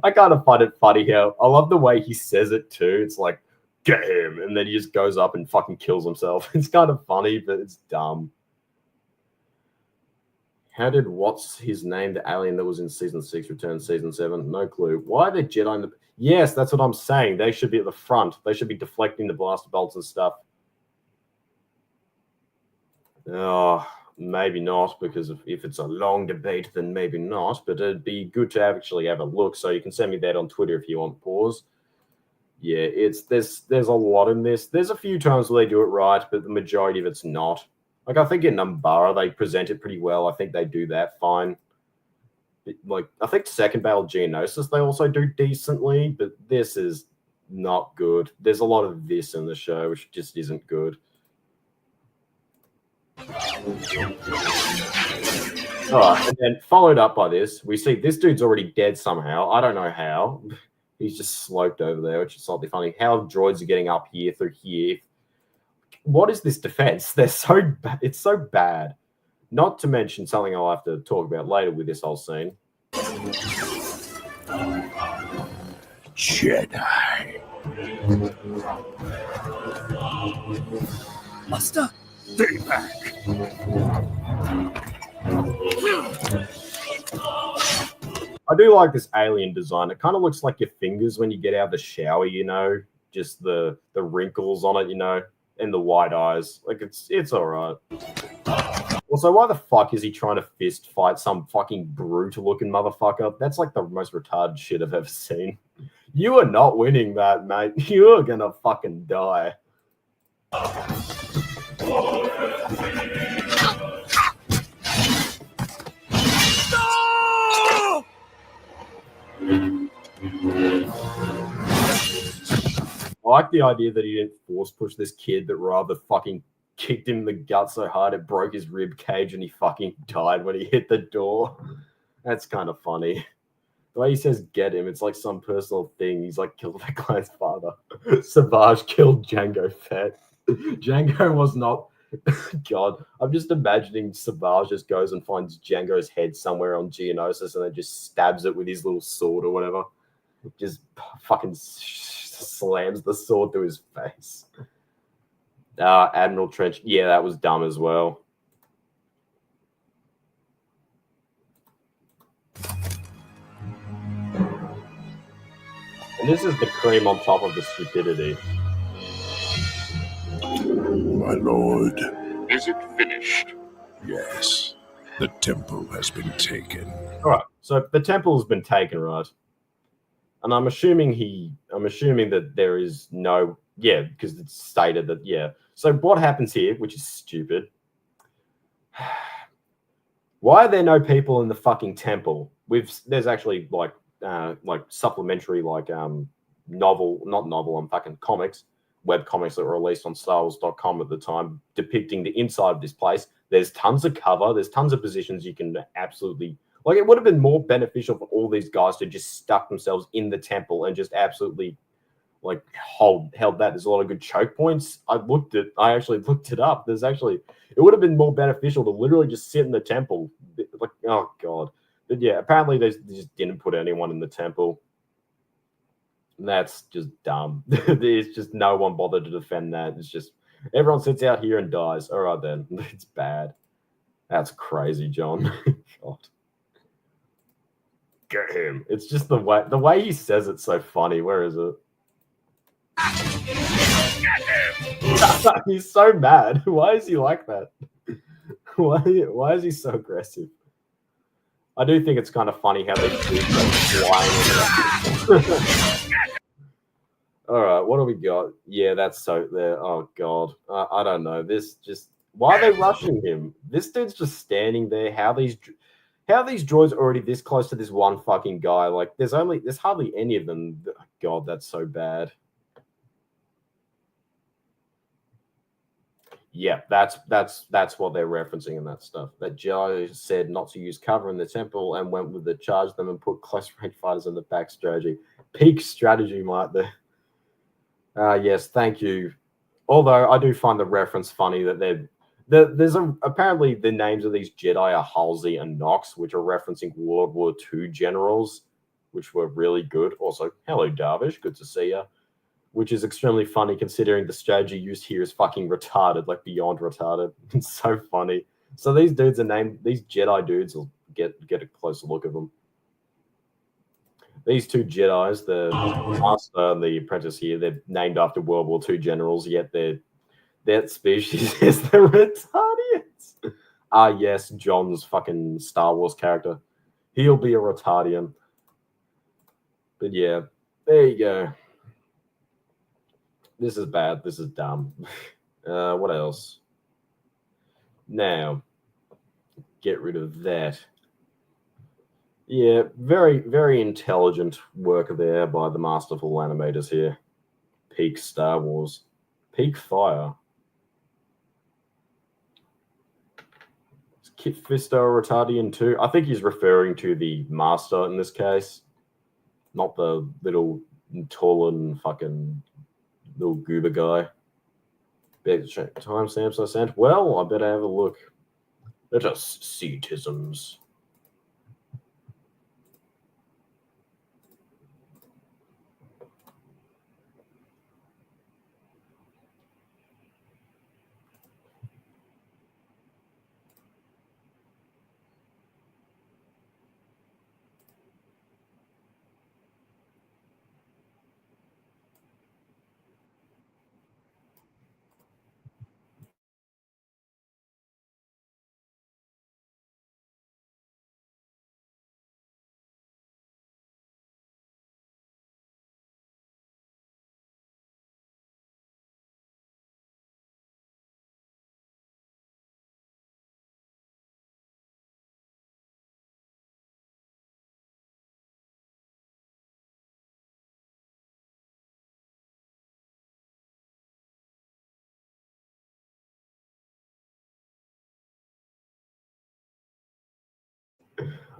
Speaker 1: I kind of find it funny how I love the way he says it too. It's like, get him, and then he just goes up and fucking kills himself. It's kind of funny, but it's dumb. How did what's his name, the alien that was in season 6, return season 7? No clue. Why are they Jedi in the... Yes, that's what I'm saying. They should be at the front. They should be deflecting the blaster bolts and stuff. Oh, maybe not, because if it's a long debate, then maybe not. But it'd be good to actually have a look. So you can send me that on Twitter if you want. Pause. Yeah, there's a lot in this. There's a few times where they do it right, but the majority of it's not. Like, I think in Numbara they present it pretty well. I think they do that fine. Like, I think Second Battle Geonosis they also do decently, but this is not good. There's a lot of this in the show, which just isn't good. All right, and then followed up by this, we see this dude's already dead somehow. I don't know how. He's just sloped over there, which is slightly funny. How droids are getting up here through here. What is this defense? It's so bad. Not to mention something I'll have to talk about later with this whole scene.
Speaker 2: Jedi.
Speaker 4: Master,
Speaker 2: Stay back.
Speaker 1: I do like this alien design. It kind of looks like your fingers when you get out of the shower, just the wrinkles on it, and the wide eyes. Like it's all right. Also, why the fuck is he trying to fist fight some fucking brutal looking motherfucker? That's like the most retarded shit I've ever seen. You are not winning that, mate. You are gonna fucking die. I like the idea that he didn't force push this kid, but rather fucking kicked him in the gut so hard it broke his rib cage and he fucking died when he hit the door. That's kind of funny. The way he says get him, it's like some personal thing. He's like killed that guy's father. Savage killed Jango Fett. Jango was not... God, I'm just imagining Savage just goes and finds Jango's head somewhere on Geonosis and then just stabs it with his little sword or whatever. Just fucking slams the sword through his face. Admiral Trench. Yeah, that was dumb as well. And this is the cream on top of the stupidity.
Speaker 2: My lord.
Speaker 3: Is it finished?
Speaker 2: Yes. The temple has been taken.
Speaker 1: All right. So the temple has been taken, right? And I'm assuming that there is no, because it's stated that, So what happens here, which is stupid? Why are there no people in the fucking temple? There's actually like supplementary comics, web comics that were released on StarWars.com at the time depicting the inside of this place. There's tons of cover. There's tons of positions you can absolutely... Like, it would have been more beneficial for all these guys to just stuck themselves in the temple and just absolutely, held that. There's a lot of good choke points. I actually looked it up. It would have been more beneficial to literally just sit in the temple. Like, oh, God. But, yeah, apparently they just didn't put anyone in the temple. And that's just dumb. There's just no one bothered to defend that. It's just, everyone sits out here and dies. All right, then. It's bad. That's crazy, John. God. Get him. It's just the way he says it's so funny. Where is it? He's so mad. Why is he like that? Why is he so aggressive? I do think it's kind of funny how they do flying. All right, what do we got? Yeah, that's so there. Oh God, I don't know. Why are they rushing him? This dude's just standing there. How are these droids already this close to this one fucking guy? Like, there's hardly any of them. God, that's so bad. Yeah, that's what they're referencing in that stuff. That Jedi said not to use cover in the temple and went with the charge them and put close range fighters in the back strategy. Peak strategy, might there. Yes, thank you. Although I do find the reference funny that apparently the names of these Jedi are Halsey and Nox, which are referencing World War II generals, which were really good. Also, hello Darvish, good to see you. Which is extremely funny considering the strategy used here is fucking retarded, like beyond retarded. It's so funny. So these dudes are named, these Jedi dudes, will get a closer look at them. These two Jedis, the Master and the Apprentice here, they're named after World War II generals, yet their species is the Retardians. Yes, John's fucking Star Wars character. He'll be a Retardian. But yeah, there you go. This is bad. This is dumb. What else? Now, get rid of that. Yeah, very, very intelligent work there by the masterful animators here. Peak Star Wars. Peak Fire. Is Kit Fisto a Retardian too? I think he's referring to the Master in this case. not the little tall and fucking little goober guy. Timestamps I sent. Well, I better have a look. Let us see tisms.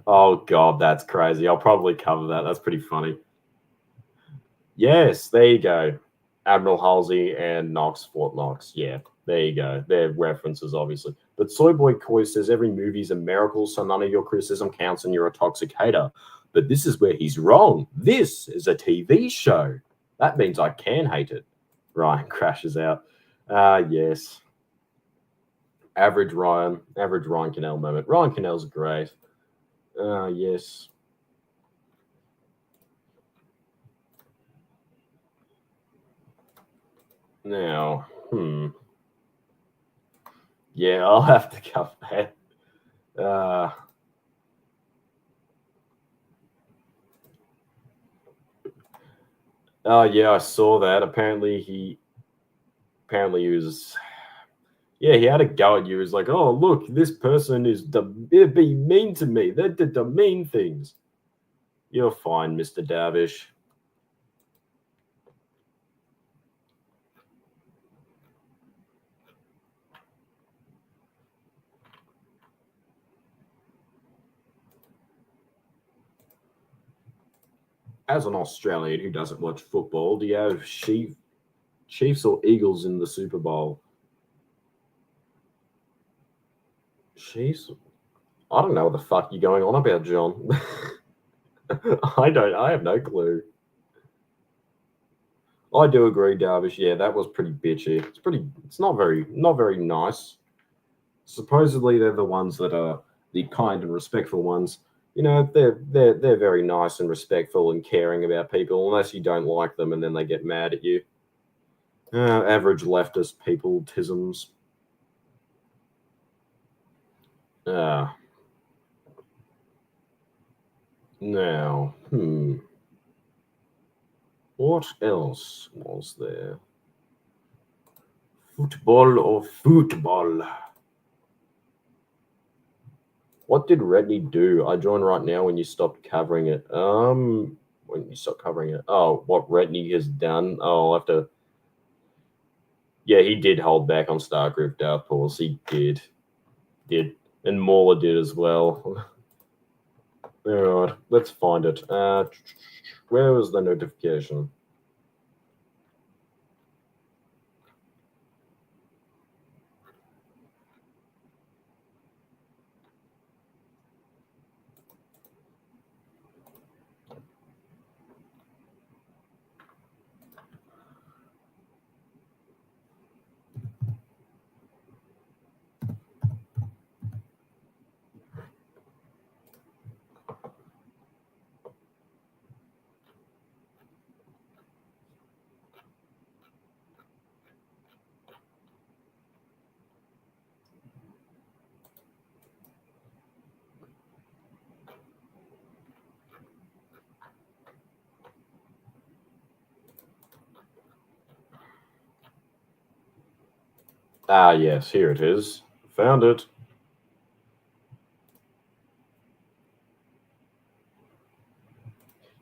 Speaker 1: Oh god, that's crazy. I'll probably cover that. That's pretty funny. Yes, there you go. Admiral Halsey and Knox, Fort Knox. Yeah, there you go. They're references, obviously. But Soyboy Koi says every movie's a miracle, so none of your criticism counts and you're a toxic hater. But this is where he's wrong. This is a TV show. That means I can hate it. Ryan crashes out. Yes. Average Ryan Cannell moment. Ryan Cannell's great. Yes. Now, yeah, I'll have to cover that. Oh yeah, I saw that. Apparently he was. Yeah, he had a go at you. He's like, "Oh, look, this person is being mean to me. They did the mean things." You're fine, Mr. Darvish. As an Australian who doesn't watch football, do you have Chiefs or Eagles in the Super Bowl? Chiefs? I don't know what the fuck you're going on about, John. I have no clue. I do agree, Darvish. Yeah, that was pretty bitchy. It's not very nice. Supposedly they're the ones that are the kind and respectful ones. You know, they're very nice and respectful and caring about people, unless you don't like them and then they get mad at you. Average leftist people tisms. Now, what else was there? Football. What did Redney do? I joined right now when you stopped covering it. When you stopped covering it. Oh, what Redney has done. Oh, I'll have to. Yeah, he did hold back on Starcraft Downpours. He did. And Mauler did as well. All right, let's find it. Where was the notification? Ah, yes, here it is. Found it.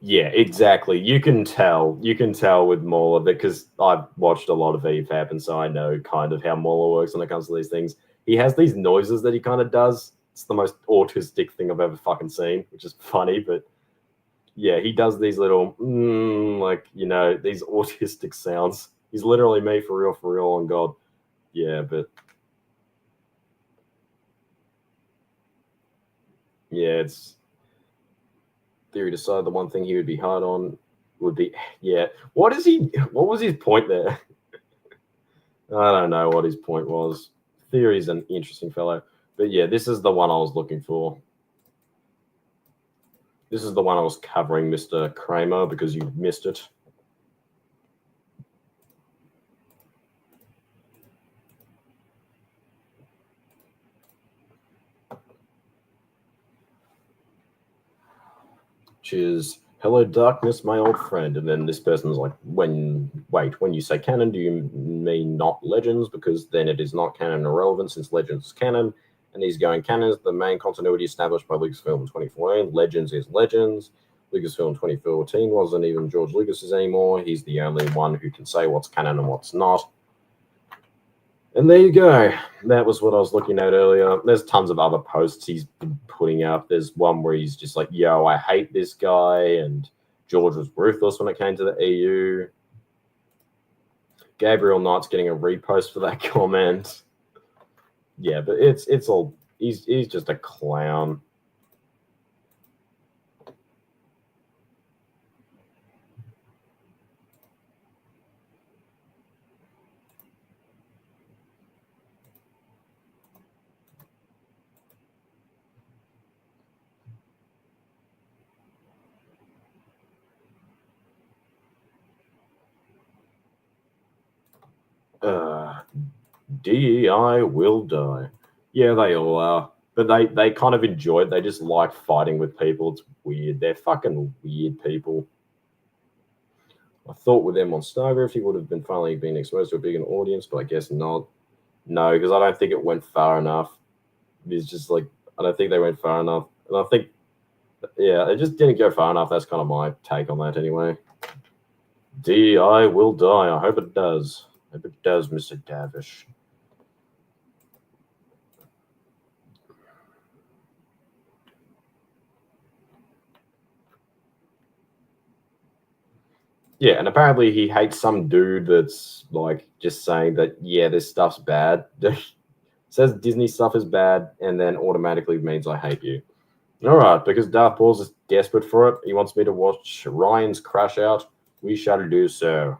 Speaker 1: Yeah, exactly. You can tell with Mauler because I've watched a lot of EFAP, and so I know kind of how Mauler works when it comes to these things. He has these noises that he kind of does. It's the most autistic thing I've ever fucking seen, which is funny, but yeah, he does these little, like, you know, these autistic sounds. He's literally me for real on God. Yeah, but yeah, it's theory decided the one thing he would be hard on would be, yeah. What was his point there? I don't know what his point was. Theory's an interesting fellow. But yeah, this is the one I was looking for. This is the one I was covering, Mr. Kramer, because you missed it. Which is, hello, darkness, my old friend. And then this person's like, when you say canon, do you mean not legends? Because then it is not canon irrelevant since legends is canon. And he's going, canon is the main continuity established by Lucasfilm in 2014. Legends is legends. Lucasfilm in 2014 wasn't even George Lucas's anymore. He's the only one who can say what's canon and what's not. And there you go. That was what I was looking at earlier. There's tons of other posts he's been putting up. There's one where he's just like, yo, I hate this guy. And George was ruthless when it came to the EU. Gabriel Knight's getting a repost for that comment. Yeah, but it's all, he's just a clown. DEI will die. Yeah, they all are. But they kind of enjoy it. They just like fighting with people. It's weird. They're fucking weird people. I thought with them on Stargraph, he would have been finally been exposed to a bigger audience, but I guess not. No, because I don't think it went far enough. It's just like, I don't think they went far enough. And I think, yeah, it just didn't go far enough. That's kind of my take on that anyway. DEI will die. I hope it does. I hope it does, Mr. Davish. Yeah, and apparently he hates some dude that's like just saying that, yeah, this stuff's bad. Says Disney stuff is bad, and then automatically means I hate you. All right, because Darth Balls is desperate for it. He wants me to watch Ryan's crash out. We shall do so.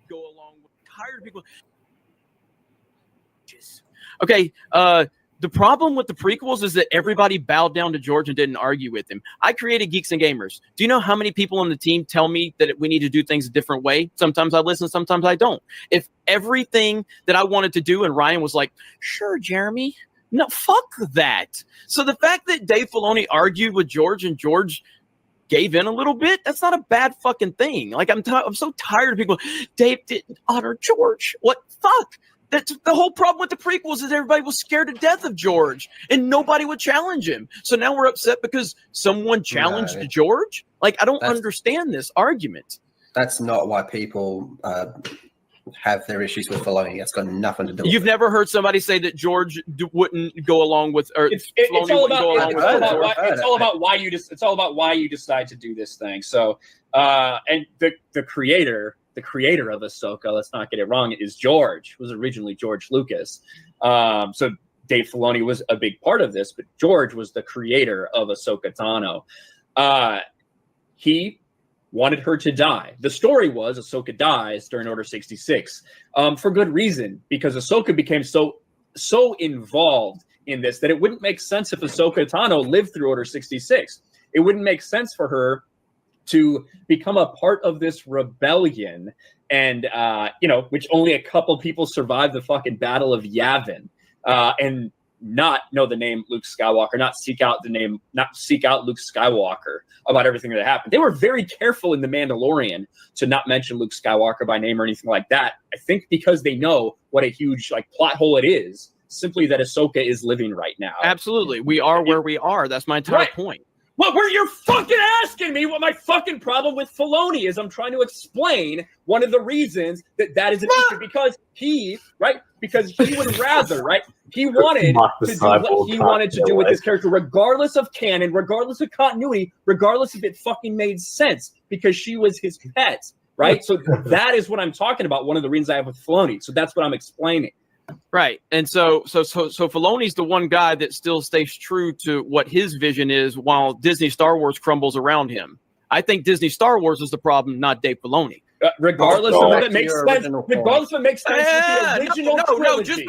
Speaker 4: Go along with tired people. Okay, the problem with the prequels is that everybody bowed down to George and didn't argue with him. I created Geeks and Gamers. Do you know how many people on the team tell me that we need to do things a different way? Sometimes I listen, sometimes I don't. If everything that I wanted to do and Ryan was like, sure, Jeremy, no, fuck that. So the fact that Dave Filoni argued with George and George gave in a little bit, that's not a bad fucking thing. Like, I'm so tired of people, Dave didn't honor George. What? Fuck. That's the whole problem with the prequels is everybody was scared to death of George and nobody would challenge him. So now we're upset because someone challenged George? Like, I don't understand this argument.
Speaker 5: That's not why people have their issues with Filoni. It's got nothing to do with it.
Speaker 4: You've never heard somebody say that George wouldn't go along with, or
Speaker 6: it's all about why you just, it's all about why you decide to do this thing. So, and the creator of Ahsoka, let's not get it wrong, is George. It was originally George Lucas. So Dave Filoni was a big part of this, but George was the creator of Ahsoka Tano. He wanted her to die. The story was Ahsoka dies during Order 66 for good reason, because Ahsoka became so involved in this that it wouldn't make sense if Ahsoka Tano lived through Order 66. It wouldn't make sense for her to become a part of this rebellion, and which only a couple people survived the fucking Battle of Yavin, and not know the name Luke Skywalker, not seek out Luke Skywalker about everything that happened. They were very careful in The Mandalorian to not mention Luke Skywalker by name or anything like that. I think because they know what a huge plot hole it is, simply that Ahsoka is living right now.
Speaker 4: Absolutely. We are where we are. That's my entire point.
Speaker 6: You're fucking asking me what my fucking problem with Filoni is. I'm trying to explain one of the reasons that is an issue because he would rather, right? He wanted to do what he wanted to do with his character, regardless of canon, regardless of continuity, regardless if it fucking made sense, because she was his pet, right? So that is what I'm talking about. One of the reasons I have with Filoni. So that's what I'm explaining.
Speaker 4: Right. And so Filoni's the one guy that still stays true to what his vision is while Disney Star Wars crumbles around him. I think Disney Star Wars is the problem, not Dave Filoni.
Speaker 6: Regardless of if it makes sense, regardless if it makes sense with the original trilogy.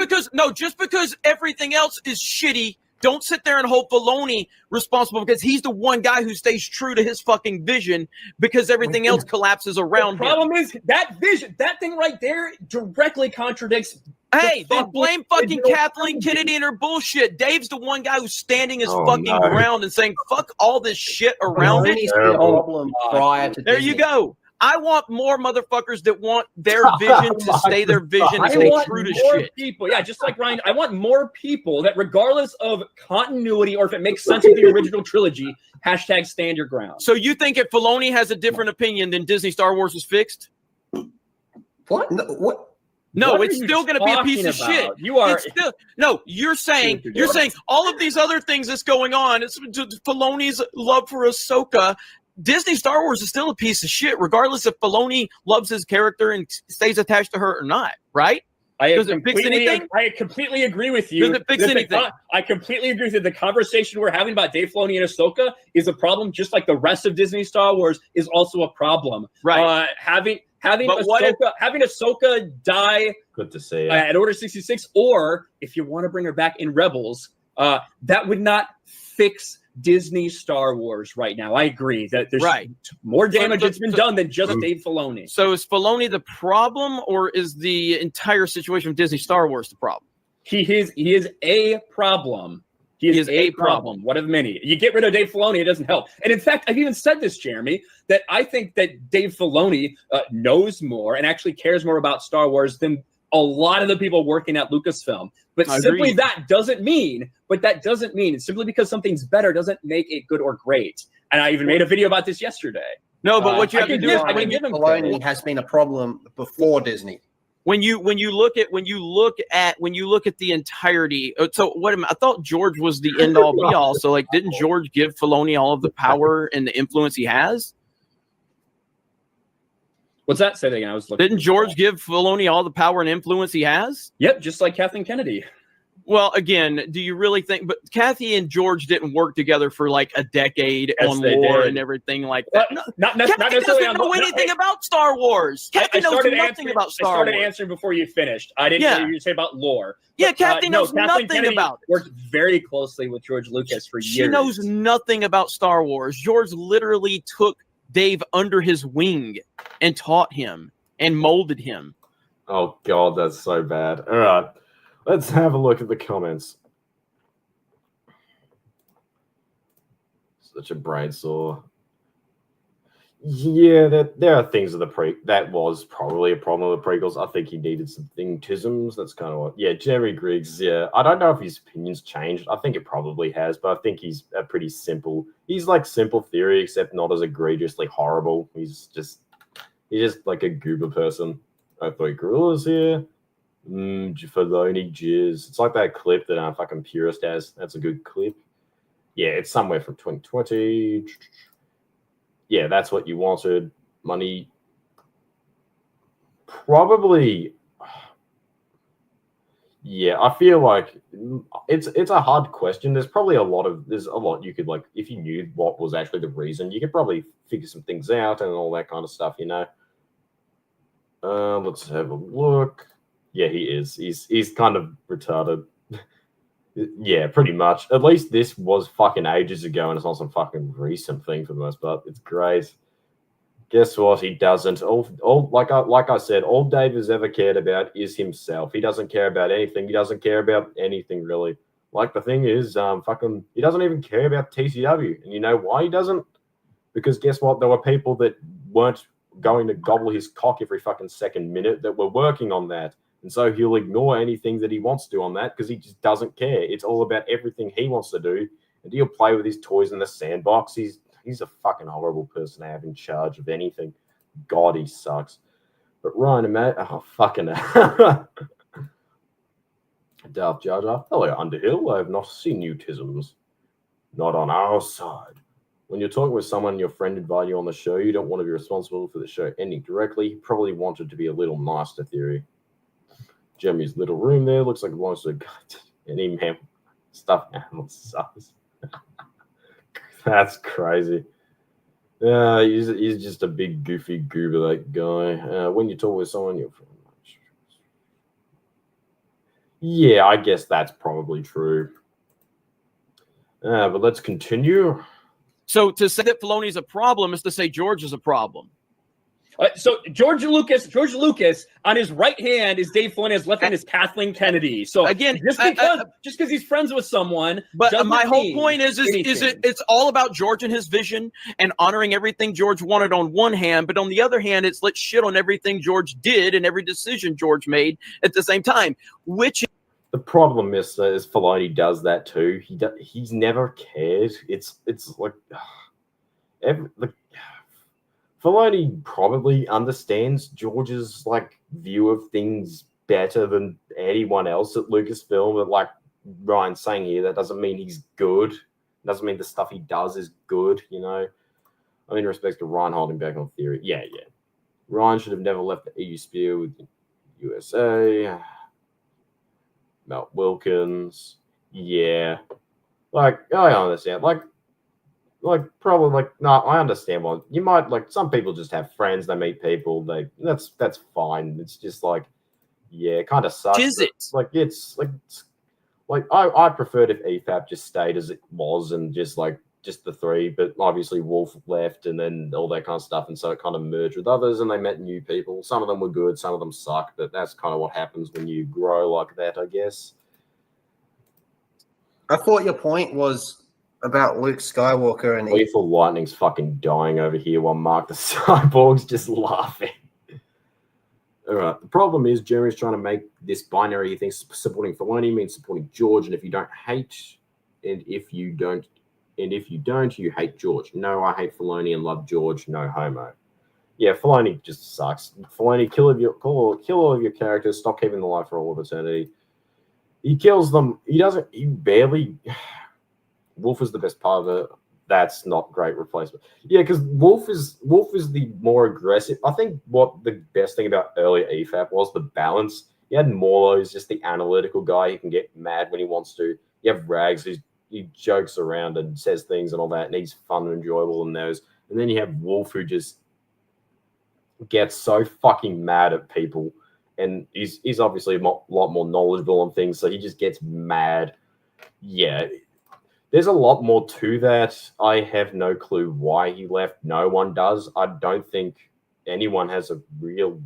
Speaker 4: Just because everything else is shitty, don't sit there and hold Filoni responsible because he's the one guy who stays true to his fucking vision because everything else collapses around him.
Speaker 6: The problem is that vision, that thing right there directly contradicts.
Speaker 4: Hey, then blame fucking Kathleen Kennedy and her bullshit. Dave's the one guy who's standing his fucking ground and saying, fuck all this shit around it.
Speaker 5: Problem prior to
Speaker 4: there
Speaker 5: Disney.
Speaker 4: you go. I want more motherfuckers that want their vision to stay their vision and stay true to shit.
Speaker 6: People, yeah, just like Ryan, I want more people that, regardless of continuity or if it makes sense with the original trilogy, hashtag stand your ground.
Speaker 4: So you think if Filoni has a different opinion, then Disney Star Wars is fixed?
Speaker 5: What? No, what?
Speaker 4: No,
Speaker 6: What
Speaker 4: it's
Speaker 6: are you
Speaker 4: still going to be a piece of
Speaker 6: talking
Speaker 4: shit.
Speaker 6: about? You are-
Speaker 4: It's still, no, you're saying all of these other things that's going on. It's Filoni's love for Ahsoka. Disney Star Wars is still a piece of shit, regardless if Filoni loves his character and stays attached to her or not. Right? Does it fix anything?
Speaker 6: I completely agree with you.
Speaker 4: Does it fix anything?
Speaker 6: I completely agree with you. The conversation we're having about Dave Filoni and Ahsoka is a problem, just like the rest of Disney Star Wars is also a problem.
Speaker 4: Right.
Speaker 6: Having
Speaker 4: But what
Speaker 6: Ahsoka die
Speaker 1: Good to see.
Speaker 6: at Order 66, or if you want to bring her back in Rebels, that would not fix Disney Star Wars right now. I agree that there's more damage that's been done than just Dave Filoni.
Speaker 4: So is Filoni the problem, or is the entire situation with Disney Star Wars the problem?
Speaker 6: He is a problem. He is a problem. One of many. You get rid of Dave Filoni, it doesn't help. And in fact, I've even said this, Jeremy, that I think that Dave Filoni knows more and actually cares more about Star Wars than a lot of the people working at Lucasfilm. But simply that doesn't mean, and simply because something's better doesn't make it good or great. And I even made a video about this yesterday.
Speaker 4: No, but what you have to do is
Speaker 5: Filoni has been a problem before Disney.
Speaker 4: when you look at the entirety. So I thought George was the end all be all. So like, didn't George give Filoni all of the power and the influence he has?
Speaker 6: What's that? Say that again. I was looking.
Speaker 4: Didn't George give Filoni all the power and influence he has?
Speaker 6: Yep, just like Kathleen Kennedy.
Speaker 4: Well, again, do you really think? But Kathy and George didn't work together for like a decade on lore and everything like that.
Speaker 6: Not
Speaker 4: Kathy
Speaker 6: necessarily
Speaker 4: doesn't know anything about Star Wars. Kathy knows nothing about Star Wars.
Speaker 6: I started answering before you finished. I didn't hear you say about lore.
Speaker 4: Yeah, Kathy knows nothing about it.
Speaker 6: Worked very closely with George Lucas for years.
Speaker 4: She knows nothing about Star Wars. George literally took Dave under his wing and taught him and molded him.
Speaker 1: Oh, God, that's so bad. All right. Let's have a look at the comments. Such a brain sore. Yeah, there are things of that was probably a problem with the prequels. I think he needed some thingtisms. That's kind of what. Yeah, Jerry Griggs. Yeah, I don't know if his opinions changed. I think it probably has, but I think he's a pretty simple. He's like simple theory, except not as egregiously horrible. He's just like a goober person. I thought Gorilla's here. Filoni jizz. It's like that clip that fucking Purist has. That's a good clip. Yeah, it's somewhere from 2020. Yeah, that's what you wanted. Money. Probably. Yeah, I feel like it's a hard question. There's a lot you could, like, if you knew what was actually the reason, you could probably figure some things out and all that kind of stuff, you know. Let's have a look. Yeah, he is. He's kind of retarded. Yeah, pretty much. At least this was fucking ages ago, and it's not some fucking recent thing for the most part. It's great. Guess what? He doesn't. Like I said, all Dave has ever cared about is himself. He doesn't care about anything. He doesn't care about anything really. Like, the thing is, he doesn't even care about TCW, and you know why he doesn't? Because guess what? There were people that weren't going to gobble his cock every fucking second minute that were working on that. And so he'll ignore anything that he wants to on that because he just doesn't care. It's all about everything he wants to do and he'll play with his toys in the sandbox. He's a fucking horrible person to have in charge of anything. God, he sucks. But Ryan and Matt, oh, fucking Darth Jar Jar. Hello, Underhill. I have not seen you tisms. Not on our side. When you're talking with someone and your friend invited you on the show, you don't want to be responsible for the show ending directly. He probably wanted to be a little nicer, theory. Jeremy's little room there looks like it belongs to any man. Stuffed animal sucks. That's crazy. He's just a big goofy goober, that guy. When you talk with someone, you're... Yeah, I guess that's probably true. But let's continue.
Speaker 4: So to say that Filoni's a problem is to say George is a problem.
Speaker 6: So George Lucas on his right hand is Dave Filoni, his left hand is Kathleen Kennedy. So
Speaker 4: Again,
Speaker 6: just because he's friends with someone,
Speaker 4: but
Speaker 6: doesn't
Speaker 4: my whole
Speaker 6: mean
Speaker 4: point is
Speaker 6: anything.
Speaker 4: it's all about George and his vision and honoring everything George wanted on one hand, but on the other hand, it's let's shit on everything George did and every decision George made at the same time. Which
Speaker 1: the problem is Filoni does that too. He's never cared. It's like Filoni probably understands George's like view of things better than anyone else at Lucasfilm. But like Ryan's saying here, that doesn't mean he's good. It doesn't mean the stuff he does is good. You know, I mean, in respect to Ryan holding back on theory, yeah. Ryan should have never left the EU sphere with USA. Mel Wilkins, yeah. Like, I understand. Like probably like no, I understand why you might like some people just have friends, they meet people, that's fine. It's just like, yeah, it kind of sucks.
Speaker 4: is it?
Speaker 1: It's I preferred if EFAP just stayed as it was and just the three, but obviously Wolf left and then all that kind of stuff, and so it kind of merged with others and they met new people. Some of them were good, some of them suck, but that's kind of what happens when you grow like that, I guess.
Speaker 5: I thought your point was about Luke Skywalker and
Speaker 1: Lethal Lightning's fucking dying over here while Mark the Cyborg's just laughing. All right. The problem is Jeremy's trying to make this binary. He thinks supporting Filoni means supporting George, and if you don't, you hate George. No, I hate Filoni and love George. No homo. Yeah, Filoni just sucks. Filoni, kill all of your characters. Stop keeping them alive for all of eternity. He kills them. He barely... Wolf is the best part of it. That's not great replacement. Yeah, because Wolf is the more aggressive. I think what the best thing about earlier EFAP was the balance. You had Morlo, who's just the analytical guy. He can get mad when he wants to. You have Rags, he jokes around and says things and all that, and he's fun and enjoyable in those. And then you have Wolf, who just gets so fucking mad at people, and he's obviously a lot more knowledgeable on things, so he just gets mad. Yeah. There's a lot more to that. I have no clue why he left. No one does. I don't think anyone has a real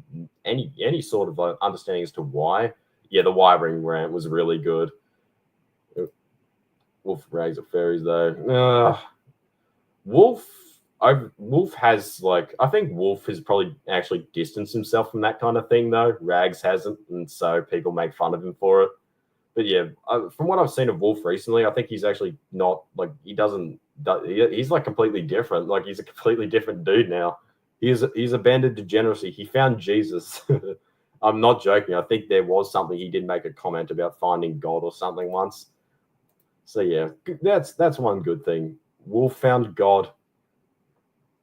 Speaker 1: any sort of understanding as to why. Yeah, the Y-Ring rant was really good. Wolf rags at fairies though. Wolf has I think Wolf has probably actually distanced himself from that kind of thing though. Rags hasn't, and so people make fun of him for it. But yeah, from what I've seen of Wolf recently, I think he's actually not he's like completely different. Like he's a completely different dude now. He's abandoned degeneracy. He found Jesus. I'm not joking. I think there was something he did make a comment about finding God or something once. So yeah, that's one good thing. Wolf found God.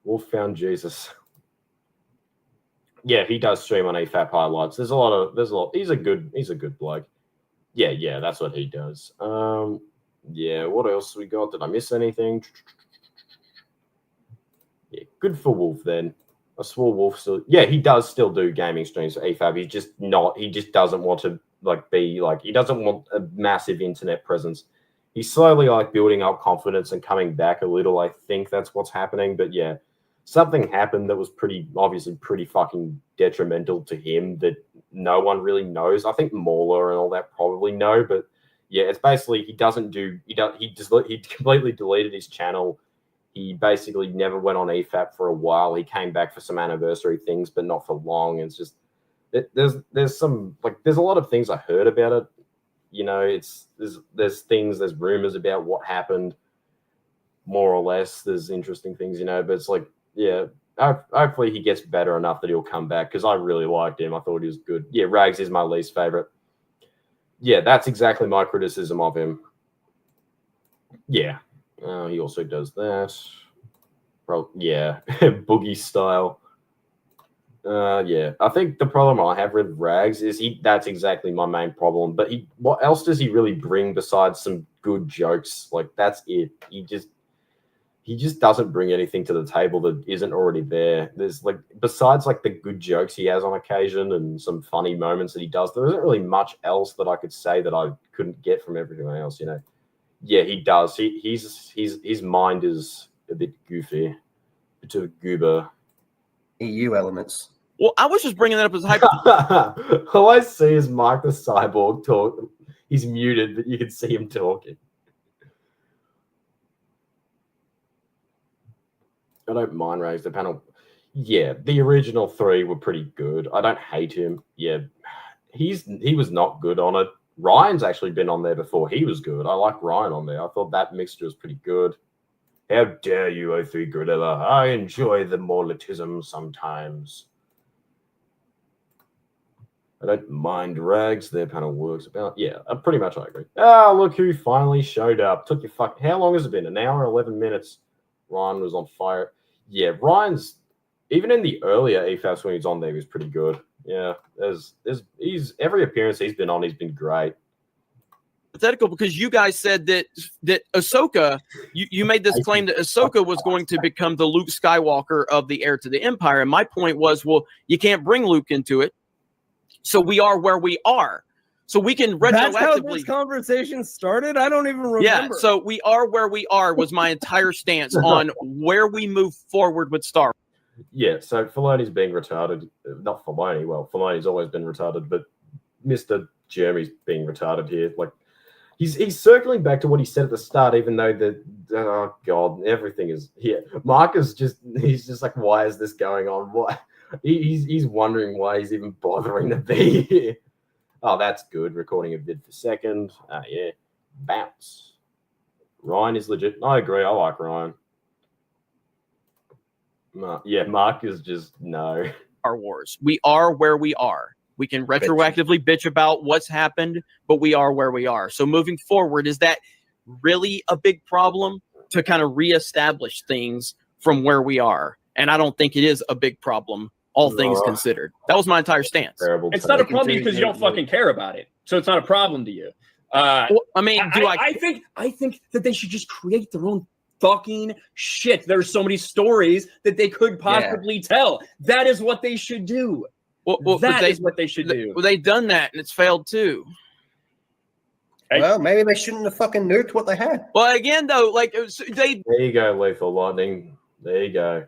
Speaker 1: Wolf found Jesus. Yeah, he does stream on EFAP highlights. There's a lot. He's a good bloke. Yeah, that's what he does. Yeah, what else we got? Did I miss anything? Yeah, good for Wolf then. I swore Wolf still. Yeah, he does still do gaming streams for EFAB. He just doesn't want to he doesn't want a massive internet presence. He's slowly building up confidence and coming back a little. I think that's what's happening. But yeah, something happened that was pretty fucking detrimental to him that no one really knows. I think Mauler and all that probably know, but yeah, it's basically he completely deleted his channel. He basically never went on EFAP for a while. He came back for some anniversary things, but not for long. It's just there's a lot of things I heard about it. You know, there's rumors about what happened. more or less. There's interesting things, but it's like, yeah, hopefully he gets better enough that he'll come back because I really liked him. I thought he was good. Yeah, Rags is my least favorite. Yeah, that's exactly my criticism of him. Yeah, he also does that. Yeah, boogie style. Yeah, I think the problem I have with Rags is that's exactly my main problem. But what else does he really bring besides some good jokes? Like, that's it. He just doesn't bring anything to the table that isn't already there. There's like, besides like the good jokes he has on occasion and some funny moments that he does, there isn't really much else that I could say that I couldn't get from everything else, Yeah, he does. His mind is a bit goofy, a bit of a goober.
Speaker 5: EU elements.
Speaker 4: Well, I was just bringing that up as a hypothetical.
Speaker 1: All I see is Mark the Cyborg talk. He's muted, but you can see him talking. I don't mind Rags the panel. Yeah, the original 3 were pretty good. I don't hate him. Yeah, he was not good on it. Ryan's actually been on there before. He was good. I like Ryan on there. I thought that mixture was pretty good. How dare you, O3 Gorilla? I enjoy the moralism sometimes. I don't mind Rags. Their panel works about. Yeah, pretty much I agree. Look who finally showed up. Took your fuck. How long has it been? An hour and 11 minutes. Ryan was on fire. Yeah, Ryan's even in the earlier EFAPs when he was on there, he was pretty good. Yeah, he's every appearance he's been on, he's been great.
Speaker 4: Hypothetical, because you guys said that Ahsoka, you made this claim that Ahsoka was going to become the Luke Skywalker of the Heir to the Empire, and my point was, well, you can't bring Luke into it, so we are where we are. So we can retroactively.
Speaker 7: That's how this conversation started? I don't even remember.
Speaker 4: Yeah, so we are where we are was my entire stance on where we move forward with Star Wars.
Speaker 1: Yeah, so Filoni's being retarded. Not Filoni. Well, Filoni's always been retarded, but Mr. Jeremy's being retarded here. Like, he's circling back to what he said at the start, even though oh god, everything is here. Mark is he's just like, why is this going on? Why? He's wondering why he's even bothering to be here. Oh, that's good. Recording a vid for second. Yeah. Bounce. Ryan is legit. I agree. I like Ryan. Yeah, Mark is just no.
Speaker 4: Star Wars. We are where we are. We can retroactively bitch about what's happened, but we are where we are. So moving forward, is that really a big problem to kind of reestablish things from where we are? And I don't think it is a big problem. All things considered. That was my entire stance.
Speaker 6: It's not a problem because you don't fucking care about it. So it's not a problem to you.
Speaker 4: Well, I mean,
Speaker 6: I think that they should just create their own fucking shit. There's so many stories that they could possibly tell. That is what they should do.
Speaker 4: Well,
Speaker 6: that is what they should do.
Speaker 4: Well, they've done that and it's failed too.
Speaker 5: Well, maybe they shouldn't have fucking nuked what they had.
Speaker 4: Well, again, though, like they.
Speaker 1: There you go, Lethal Lightning. There you go.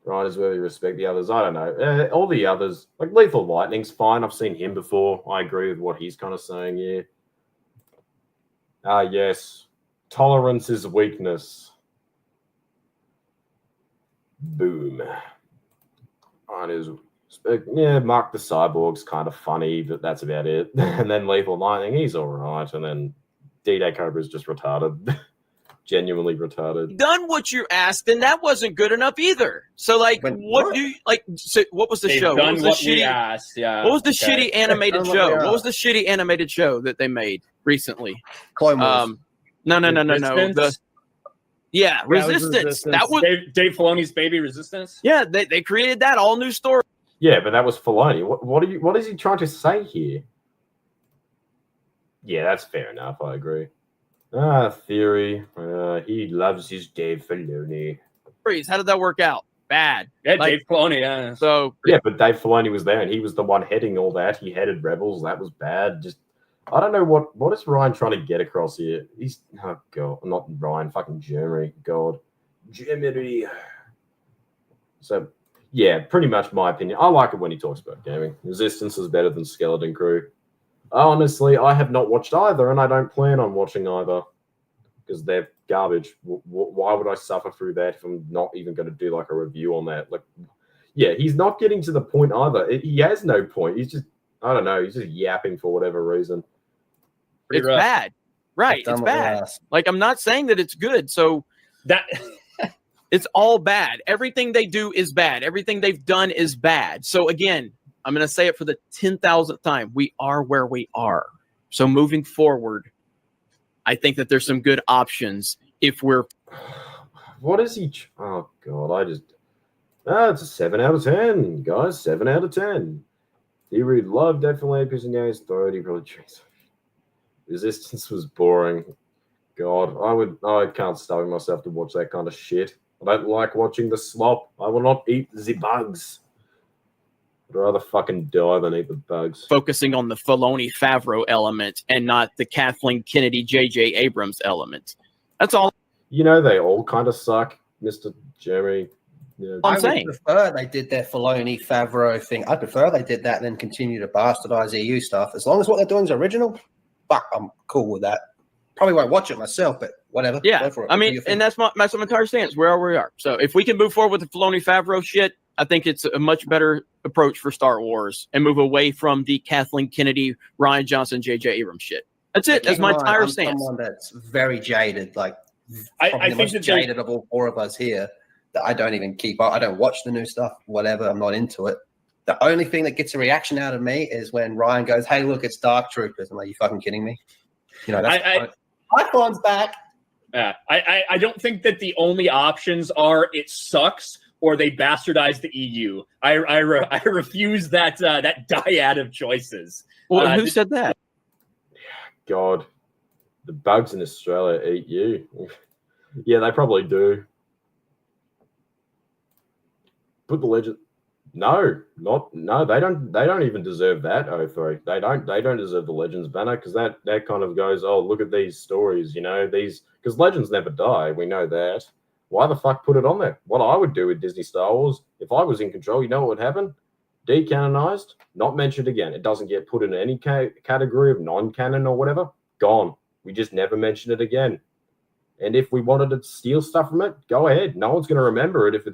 Speaker 1: Right, is where we respect the others. I don't know. All the others, like Lethal Lightning's fine. I've seen him before. I agree with what he's kind of saying here. Yes. Tolerance is weakness. Boom. Right, yeah, Mark the Cyborg's kind of funny, but that's about it. And then Lethal Lightning, he's all right. And then D-Day Cobra's just retarded. Genuinely retarded.
Speaker 4: Done what you asked, and that wasn't good enough either. So, like, what do you like? So what was the show?
Speaker 6: Done
Speaker 4: what was the
Speaker 6: what we
Speaker 4: shitty?
Speaker 6: asked. Yeah.
Speaker 4: What was the shitty animated show?
Speaker 5: Yeah.
Speaker 4: What was the shitty animated show that they made recently?
Speaker 5: Clone Wars.
Speaker 4: No.
Speaker 6: Resistance?
Speaker 4: Resistance. That was
Speaker 6: Dave Filoni's Baby Resistance.
Speaker 4: yeah. They created that all new story.
Speaker 1: Yeah, but that was Filoni. What is he trying to say here? Yeah, that's fair enough. I agree. Theory. He loves his Dave Filoni.
Speaker 4: How did that work out? Bad.
Speaker 6: Yeah,
Speaker 4: Like,
Speaker 6: Dave Filoni. Yeah.
Speaker 4: So
Speaker 1: Yeah, but Dave Filoni was there, and he was the one heading all that. He headed Rebels. That was bad. Just, I don't know what is Ryan trying to get across here. He's god, not Ryan, fucking Jeremy. God, Jeremy. So, yeah, pretty much my opinion. I like it when he talks about gaming. Resistance is better than Skeleton Crew. Honestly, I have not watched either, and I don't plan on watching either because they're garbage. Why would I suffer through that if I'm not even going to do like a review on that? Like, yeah, he's not getting to the point either. He has no point. He's just, I don't know, he's just yapping for whatever reason.
Speaker 4: it's bad. Right.
Speaker 5: Done
Speaker 4: It's
Speaker 5: what they
Speaker 4: bad.
Speaker 5: asked.
Speaker 4: Like, I'm not saying that it's good. So
Speaker 6: That
Speaker 4: it's all bad. Everything they do is bad. Everything they've done is bad. So again, I'm going to say it for the 10,000th time. We are where we are. So moving forward, I think that there's some good options if we're
Speaker 1: What is he? Oh God, it's a 7 out of 10, guys. 7 out of 10. He read love definitely pissing down his throat. He probably drinks. Resistance was boring. God, I can't starve myself to watch that kind of shit. I don't like watching the slop. I will not eat the bugs. I'd rather fucking die than eat the bugs.
Speaker 4: focusing on the Filoni Favreau element and not the Kathleen Kennedy J.J. Abrams element. That's all
Speaker 1: You know they all kind of suck, Mr. Jeremy. Yeah.
Speaker 4: I'm
Speaker 5: I would
Speaker 4: saying.
Speaker 5: prefer they did their Filoni Favreau thing. I prefer they did that and then continue to bastardize EU stuff. As long as what they're doing is original, fuck, I'm cool with that. Probably won't watch it myself, but whatever.
Speaker 4: Yeah,
Speaker 5: Go for it.
Speaker 4: I
Speaker 5: Do
Speaker 4: mean,
Speaker 5: your thing.
Speaker 4: and that's my entire stance. Where we are. So if we can move forward with the Filoni Favreau shit, I think it's a much better approach for Star Wars and move away from the Kathleen Kennedy, Ryan Johnson, J.J. Abrams shit. That's it.
Speaker 5: Keep
Speaker 4: That's
Speaker 5: in
Speaker 4: my
Speaker 5: mind,
Speaker 4: entire
Speaker 5: I'm
Speaker 4: stance.
Speaker 5: someone that's very jaded, like
Speaker 6: I
Speaker 5: probably
Speaker 6: think
Speaker 5: the most
Speaker 6: that there's-
Speaker 5: jaded of all four of us here. That I don't even keep up. I don't watch the new stuff. Whatever. I'm not into it. The only thing that gets a reaction out of me is when Ryan goes, "Hey, look, it's Dark Troopers." I'm like, "You fucking kidding me?" You know, that's Icon's back.
Speaker 6: I don't think that the only options are it sucks or they bastardize the EU. I refuse that that dyad of choices.
Speaker 4: Well, who
Speaker 6: th-
Speaker 4: said that?
Speaker 1: God, the bugs in Australia eat you. Yeah, they probably do. Put the legend. No, they don't even deserve that. O3. They don't deserve the Legends banner because that kind of goes. Oh, look at these stories. You know these because Legends never die. We know that. Why the fuck put it on there? What I would do with Disney Star Wars if I was in control, you know what would happen? Decanonized, not mentioned again. It doesn't get put in any category of non-canon or whatever. Gone. We just never mention it again. And if we wanted to steal stuff from it, go ahead. No one's going to remember it if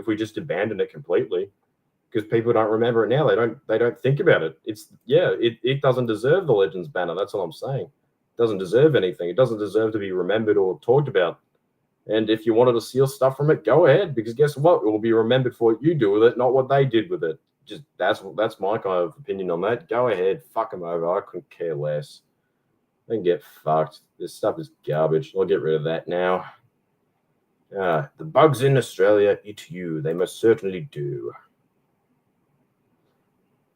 Speaker 1: we just abandon it completely, because people don't remember it now. They don't think about it. It doesn't deserve the Legends banner. That's all I'm saying. It doesn't deserve anything. It doesn't deserve to be remembered or talked about. And if you wanted to steal stuff from it, go ahead, because guess what? It will be remembered for what you do with it, not what they did with it. Just that's my kind of opinion on that. Go ahead, fuck them over. I couldn't care less. They can get fucked. This stuff is garbage. I'll get rid of that now. The bugs in Australia eat you. They most certainly do.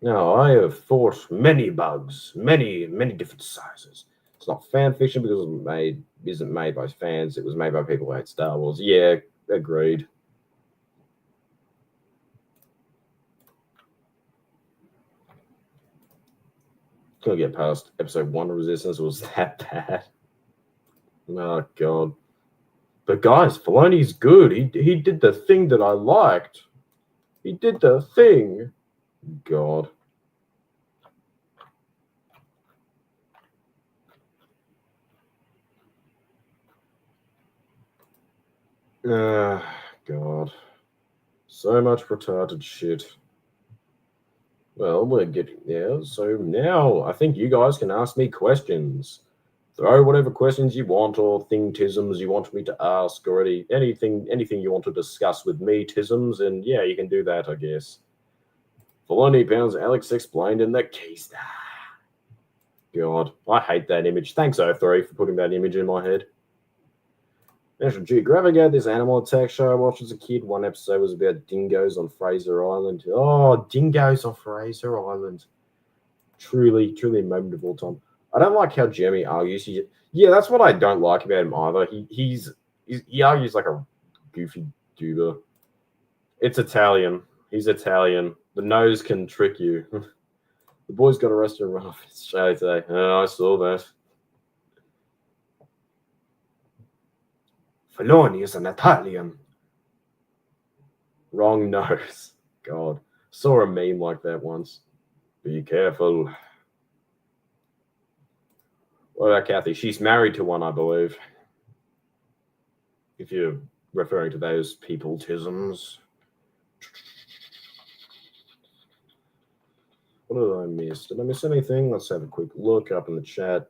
Speaker 1: Now, I have fought many bugs, many different sizes. It's not fan fiction because it isn't made by fans. It was made by people who hate Star Wars. Yeah, agreed. Couldn't get past episode 1 of Resistance. It was that bad. Oh, God. But, guys, Filoni's good. He did the thing that I liked. He did the thing. God. God. So much retarded shit. Well, we're getting there. So now I think you guys can ask me questions. Throw whatever questions you want or thing-tisms you want me to ask or anything you want to discuss with me, tisms, and yeah, you can do that, I guess. Filoni pounds Alex explained in the case. God, I hate that image. Thanks, O3, for putting that image in my head. National Geographic had this animal attack show I watched as a kid. One episode was about dingoes on Fraser Island. Oh, dingoes on Fraser Island. Truly a moment of all time. I don't like how Jeremy argues. Yeah, that's what I don't like about him either. He argues like a goofy goober. It's Italian. He's Italian. The nose can trick you. The boys got arrested and run off his show today. Oh, I saw that. Filoni is an Italian. Wrong nose. God. Saw a meme like that once. Be careful. What about Kathy? She's married to one, I believe. If you're referring to those people-tisms. What did I miss? Did I miss anything? Let's have a quick look up in the chat.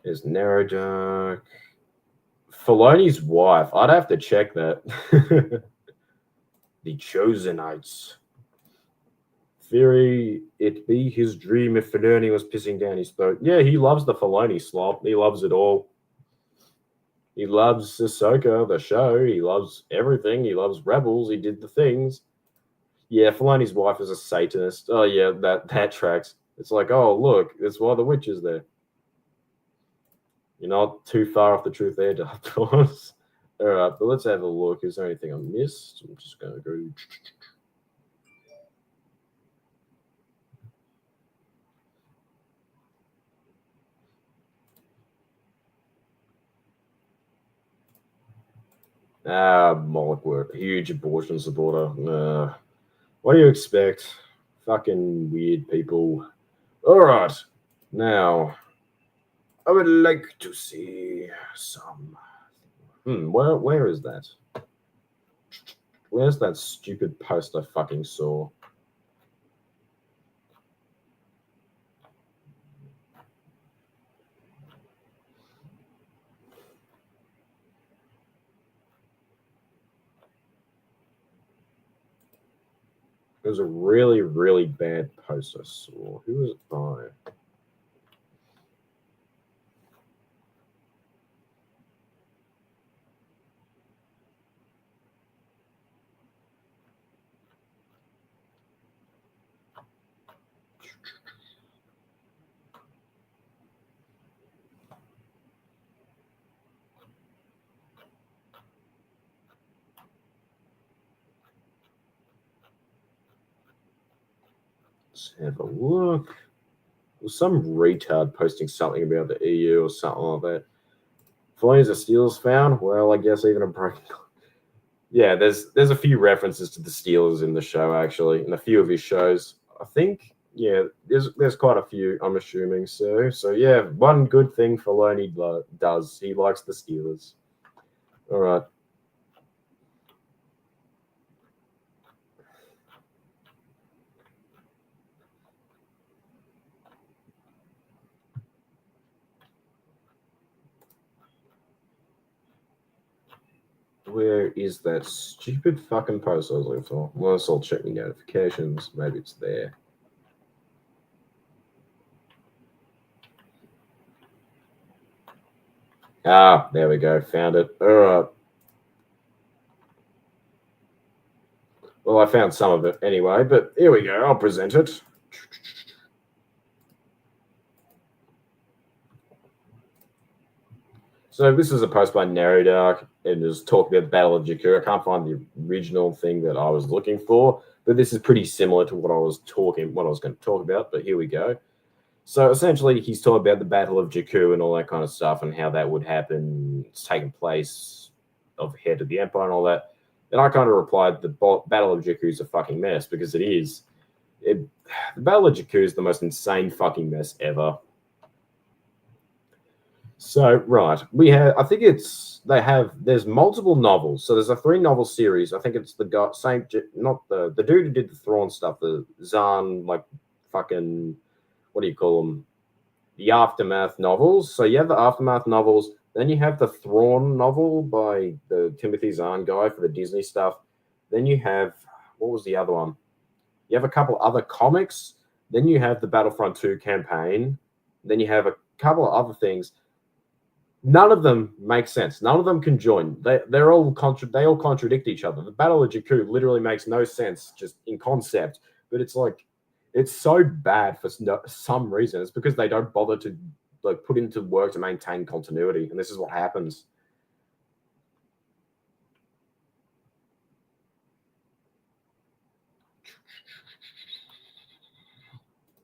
Speaker 1: There's Narrow Dark. Filoni's wife. I'd have to check that. The Chosenites. Theory, it be his dream if Filoni was pissing down his throat. Yeah, he loves the Filoni slop. He loves it all. He loves Ahsoka, the show. He loves everything. He loves Rebels. He did the things. Yeah, Filoni's wife is a Satanist. Oh, yeah, that tracks. It's like, oh, look, that's why the witch is there. You're not too far off the truth there, Dark Horse. All right, but let's have a look. Is there anything I missed? I'm just going to go... Moloch were a huge abortion supporter. What do you expect? Fucking weird people. All right, now I would like to see some. Where is that? Where's that stupid post I fucking saw? It was a really, really bad post I saw. Who was it by? Let's have a look. Was some retard posting something about the EU or something like that. Filoni's a Steelers fan? Well, I guess even a broken. Yeah, there's a few references to the Steelers in the show, actually, in a few of his shows. I think, yeah, there's quite a few, I'm assuming. So yeah, one good thing Filoni does, he likes the Steelers. All right. Where is that stupid fucking post I was looking for? Well, I'll check my notifications. Maybe it's there. Ah, there we go. Found it. All right. Well, I found some of it anyway, but here we go. I'll present it. So this is a post by Narrow Dark, and is talking about the Battle of Jakku. I can't find the original thing that I was looking for, but this is pretty similar to what I was going to talk about. But here we go. So essentially, he's talking about the Battle of Jakku and all that kind of stuff, and how that would happen. It's taking place of head of the Empire and all that. And I kind of replied, the Battle of Jakku is a fucking mess, because it is. The Battle of Jakku is the most insane fucking mess ever. So, right, there's multiple novels. So there's a 3-novel series. I think it's the guy, not the dude who did the Thrawn stuff, the Zahn, like fucking, what do you call them? The Aftermath novels. So you have the Aftermath novels, then you have the Thrawn novel by the Timothy Zahn guy for the Disney stuff. Then you have, what was the other one? You have a couple other comics. Then you have the Battlefront 2 campaign. Then you have a couple of other things. None of them make sense. None of them can join. They all contradict each other. The Battle of Jakku literally makes no sense just in concept, but it's like it's so bad for some reason. It's because they don't bother to like put into work to maintain continuity, and this is what happens.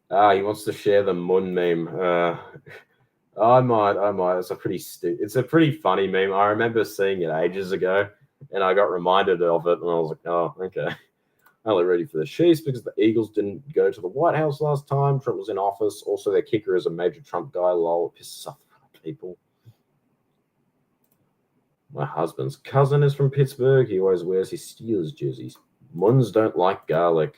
Speaker 1: He wants to share the Mun meme. I might. It's a pretty funny meme. I remember seeing it ages ago, and I got reminded of it, and I was like, oh, okay. Only ready for the Chiefs because the Eagles didn't go to the White House last time. Trump was in office. Also, their kicker is a major Trump guy. Lol, it pisses off people. My husband's cousin is from Pittsburgh. He always wears his Steelers jerseys. Muns don't like garlic.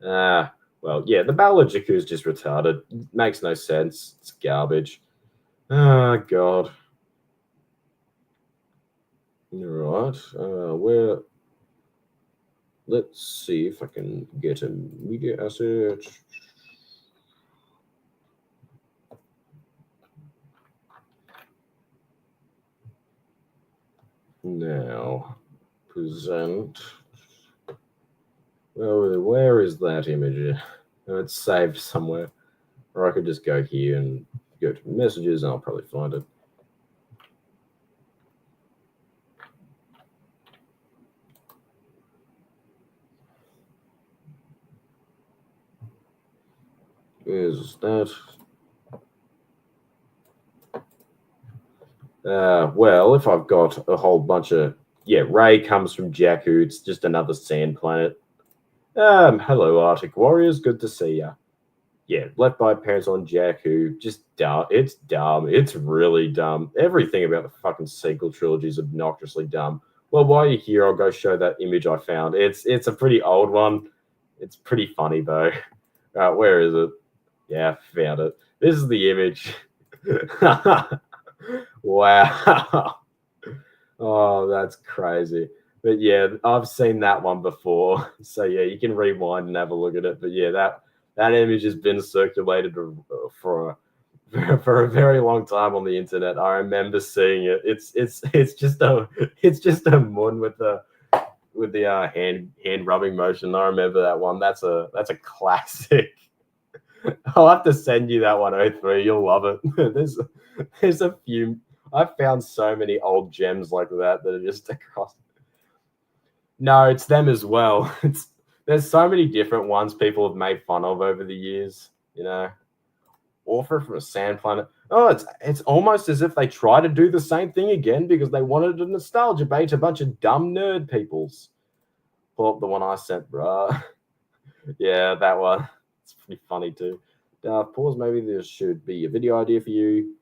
Speaker 1: Well, yeah, the Battle of Jakku is just retarded. It makes no sense. It's garbage. Oh, God. All right. Where? Let's see if I can get a media asset. Now, present. Well, where is that image? Oh, it's saved somewhere. Or I could just go here and go to messages and I'll probably find it. Where's that? Well, if I've got a whole bunch of... Yeah, Ray comes from Jakku. It's just another sand planet. Hello, Arctic Warriors. Good to see ya. Yeah, left by parents on Jakku. Just dumb. It's dumb. It's really dumb. Everything about the fucking sequel trilogy is obnoxiously dumb. Well, while you're here, I'll go show that image I found. It's a pretty old one. It's pretty funny, though. Where is it? Yeah, I found it. This is the image. Wow. Oh, that's crazy. But yeah, I've seen that one before. So yeah, you can rewind and have a look at it. But yeah, that image has been circulated for a very long time on the internet. I remember seeing it. It's just a moon with the hand rubbing motion. I remember that one. That's a classic. I'll have to send you that one, O3. You'll love it. There's a few. I've found so many old gems like that are just across. No, it's them as well. There's so many different ones people have made fun of over the years. You know, Orpha from a sand planet. Oh, it's almost as if they try to do the same thing again because they wanted a nostalgia bait. A bunch of dumb nerd peoples. Pull up the one I sent, bruh. Yeah, that one. It's pretty funny too. Pause. Maybe there should be a video idea for you.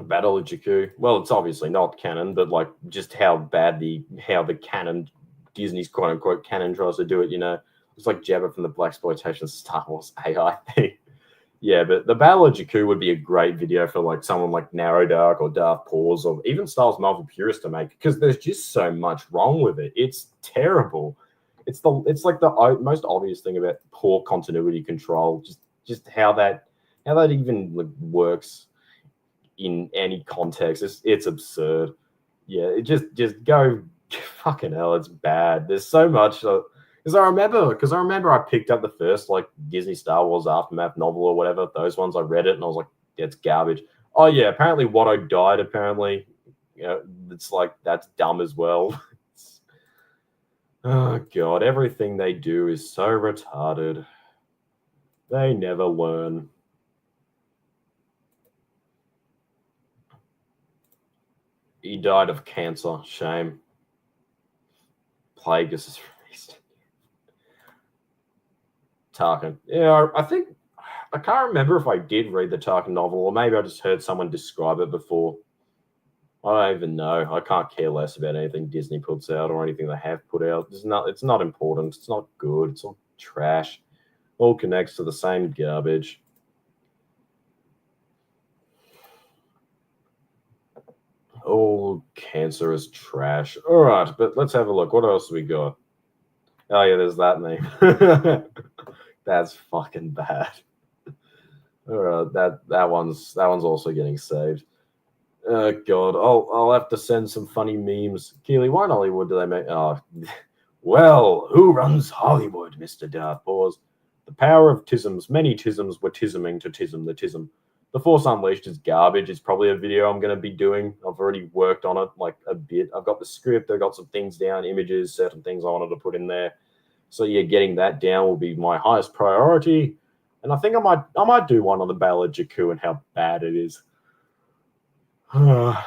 Speaker 1: Battle of Jakku. Well, it's obviously not canon, but like just how the canon, Disney's quote unquote canon tries to do it. You know, it's like Jabba from the Blaxploitation Star Wars AI thing. Yeah, but the Battle of Jakku would be a great video for like someone like Narrow Dark or Darth Pause or even Star Wars Marvel Purist to make because there's just so much wrong with it. It's terrible. It's like the most obvious thing about poor continuity control. Just how that even works in any context. It's absurd. Yeah, it just go fucking hell. It's bad. There's so much. Because I remember I picked up the first like Disney Star Wars Aftermath novel or whatever. Those ones I read it and I was like, yeah, it's garbage. Oh yeah, apparently Watto died. Apparently, you know, it's like that's dumb as well. Oh god, everything they do is so retarded. They never learn. He died of cancer. Shame. Plagueis is released. Tarkin. Yeah, I think I can't remember if I did read the Tarkin novel, or maybe I just heard someone describe it before. I don't even know. I can't care less about anything Disney puts out or anything they have put out. It's not important. It's not good. It's all trash. All connects to the same garbage. All cancerous trash. All right, but let's have a look. What else we got? Oh yeah, there's that name. That's fucking bad. All right, that one's also getting saved. Oh god, I'll have to send some funny memes. Keely, why in Hollywood do they make? Oh, well, who runs Hollywood, Mr. Darth Pause? The power of tisms. Many tisms were tisming to tism the tism. The Force Unleashed is garbage. It's probably a video I'm going to be doing. I've already worked on it like a bit. I've got the script. I've got some things down, images, certain things I wanted to put in there. So yeah, getting that down will be my highest priority. And I think I might do one on the Battle of Jakku and how bad it is. I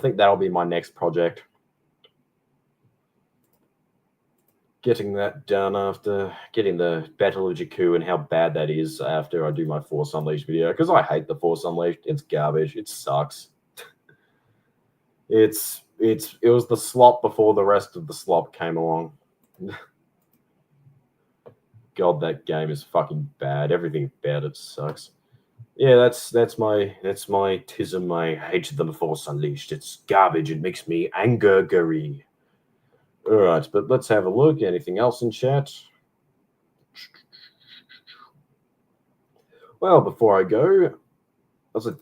Speaker 1: think that'll be my next project. Getting that done after getting the Battle of Jakku and how bad that is after I do my Force Unleashed video, because I hate the Force Unleashed. It's garbage. It sucks. It was the slop before the rest of the slop came along. God, that game is fucking bad. Everything about it sucks. Yeah, that's my tism. I hate the Force Unleashed. It's garbage. It makes me angry. All right, but let's have a look. Anything else in chat? Well, before I go, I was like,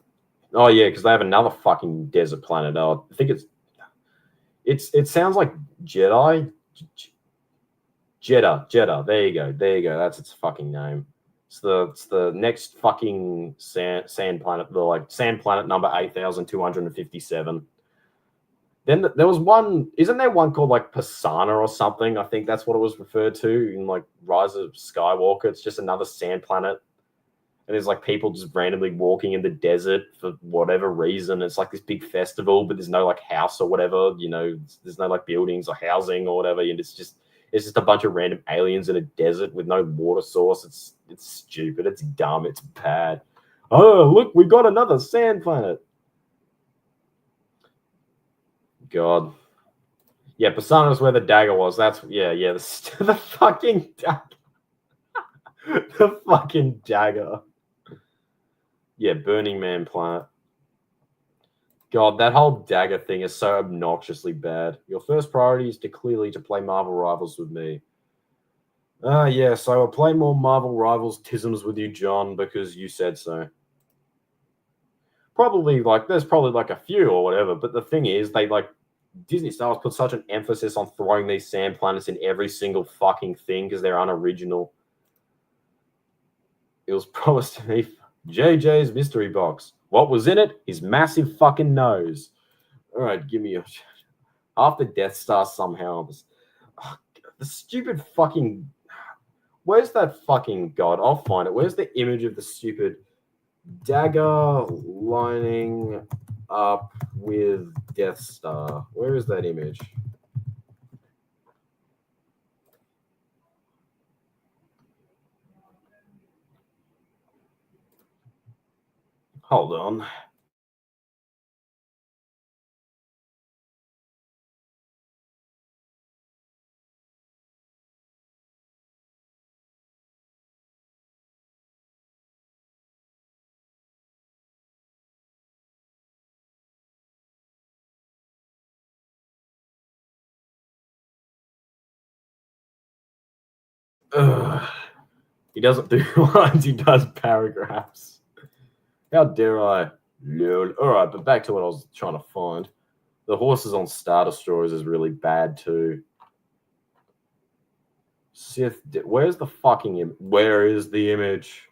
Speaker 1: oh yeah, because they have another fucking desert planet. Oh, I think it sounds like Jedi. Jeddah. There you go. That's its fucking name. It's the next fucking sand planet. The like sand planet number 8,257. Then there was one. Isn't there one called like Pisana or something? I think that's what it was referred to in like Rise of Skywalker. It's just another sand planet. And there's like people just randomly walking in the desert for whatever reason. It's like this big festival, but there's no like house or whatever. You know, there's no like buildings or housing or whatever. And it's just a bunch of random aliens in a desert with no water source. It's stupid. It's dumb. It's bad. Oh, look, we got another sand planet. God. Yeah, Pisana's where the dagger was. That's the fucking dagger. The fucking dagger. Yeah, Burning Man planet. God, that whole dagger thing is so obnoxiously bad. Your first priority is to play Marvel Rivals with me. Yeah, so I'll play more Marvel Rivals tisms with you, John, because you said so. There's probably like a few or whatever, but the thing is, Disney Star Wars put such an emphasis on throwing these sand planets in every single fucking thing because they're unoriginal. It was promised to me, JJ's mystery box. What was in it? His massive fucking nose. All right, give me half the Death Star somehow. The stupid fucking. Where's that fucking god? I'll find it. Where's the image of the stupid dagger lining up with Death Star? Where is that image? Hold on. Ugh. He doesn't do lines, he does paragraphs. How dare I? Lol. All right, but back to what I was trying to find. The horses on Star Destroyers is really bad too. Where's the fucking image? Where is the image?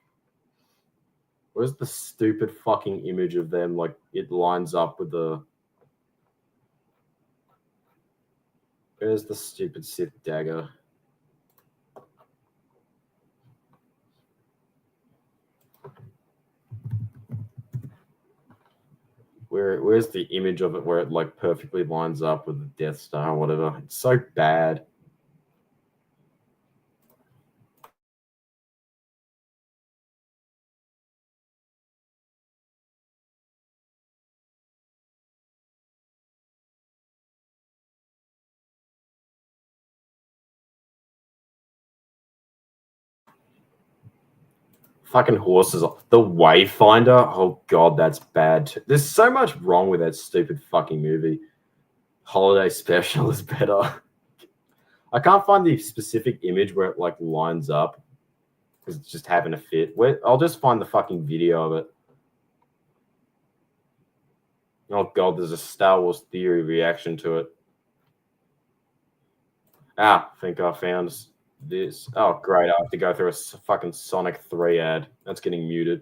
Speaker 1: Where's the stupid fucking image of them? Like, it lines up with the... Where's the stupid Sith dagger? Where's the image of it where it like perfectly lines up with the Death Star or whatever? It's so bad. Fucking horses. The Wayfinder. Oh god, that's bad too. There's so much wrong with that stupid fucking movie. Holiday Special is better. I can't find the specific image where it like lines up because it's just having a fit. I'll just find the fucking video of it. Oh god, there's a Star Wars Theory reaction to it. I think I found this. Oh great, I have to go through a fucking Sonic 3 ad. That's getting muted.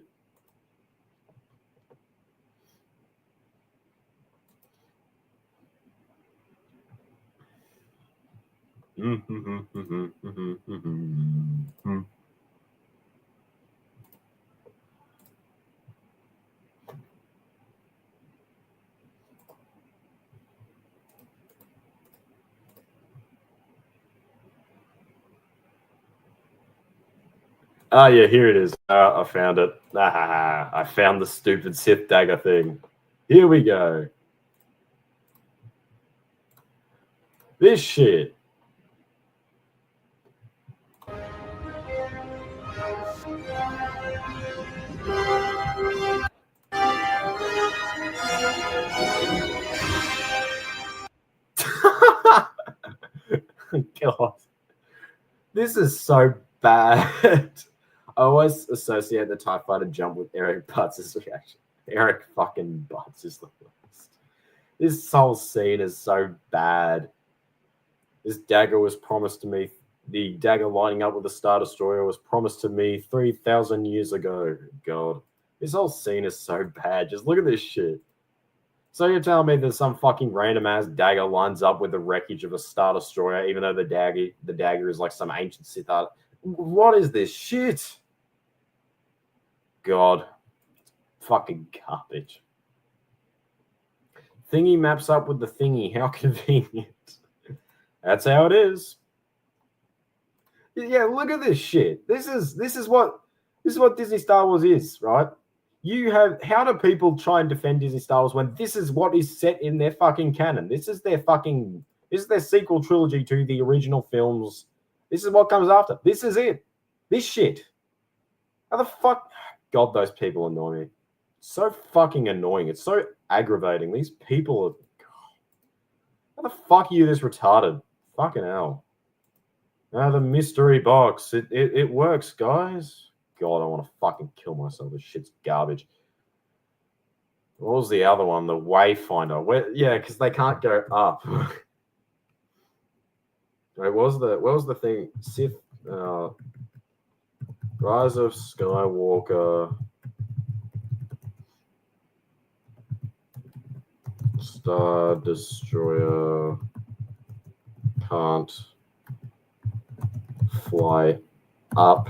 Speaker 1: Oh, yeah, here it is. I found it. I found the stupid Sith dagger thing. Here we go. This shit. God. This is so bad. I always associate the TIE Fighter jump with Eric Butts' reaction. Eric fucking Butts is the worst. This whole scene is so bad. This dagger was promised to me. The dagger lining up with the Star Destroyer was promised to me 3,000 years ago. God. This whole scene is so bad. Just look at this shit. So you're telling me that some fucking random ass dagger lines up with the wreckage of a Star Destroyer, even though the dagger is like some ancient Sith art. What is this shit? God. Fucking garbage. Thingy maps up with the thingy. How convenient. That's how it is. Yeah, look at this shit. This is what Disney Star Wars is, right? How do people try and defend Disney Star Wars when this is what is set in their fucking canon? This is their sequel trilogy to the original films. This is what comes after. This is it. This shit. How the fuck? God, those people annoy me. So fucking annoying. It's so aggravating. These people are. How the fuck are you this retarded? Fucking hell. Now the mystery box. It works, guys. God, I want to fucking kill myself. This shit's garbage. What was the other one? The Wayfinder. Yeah, because they can't go up. Wait, what was the thing? Sith, Rise of Skywalker, Star Destroyer can't fly up.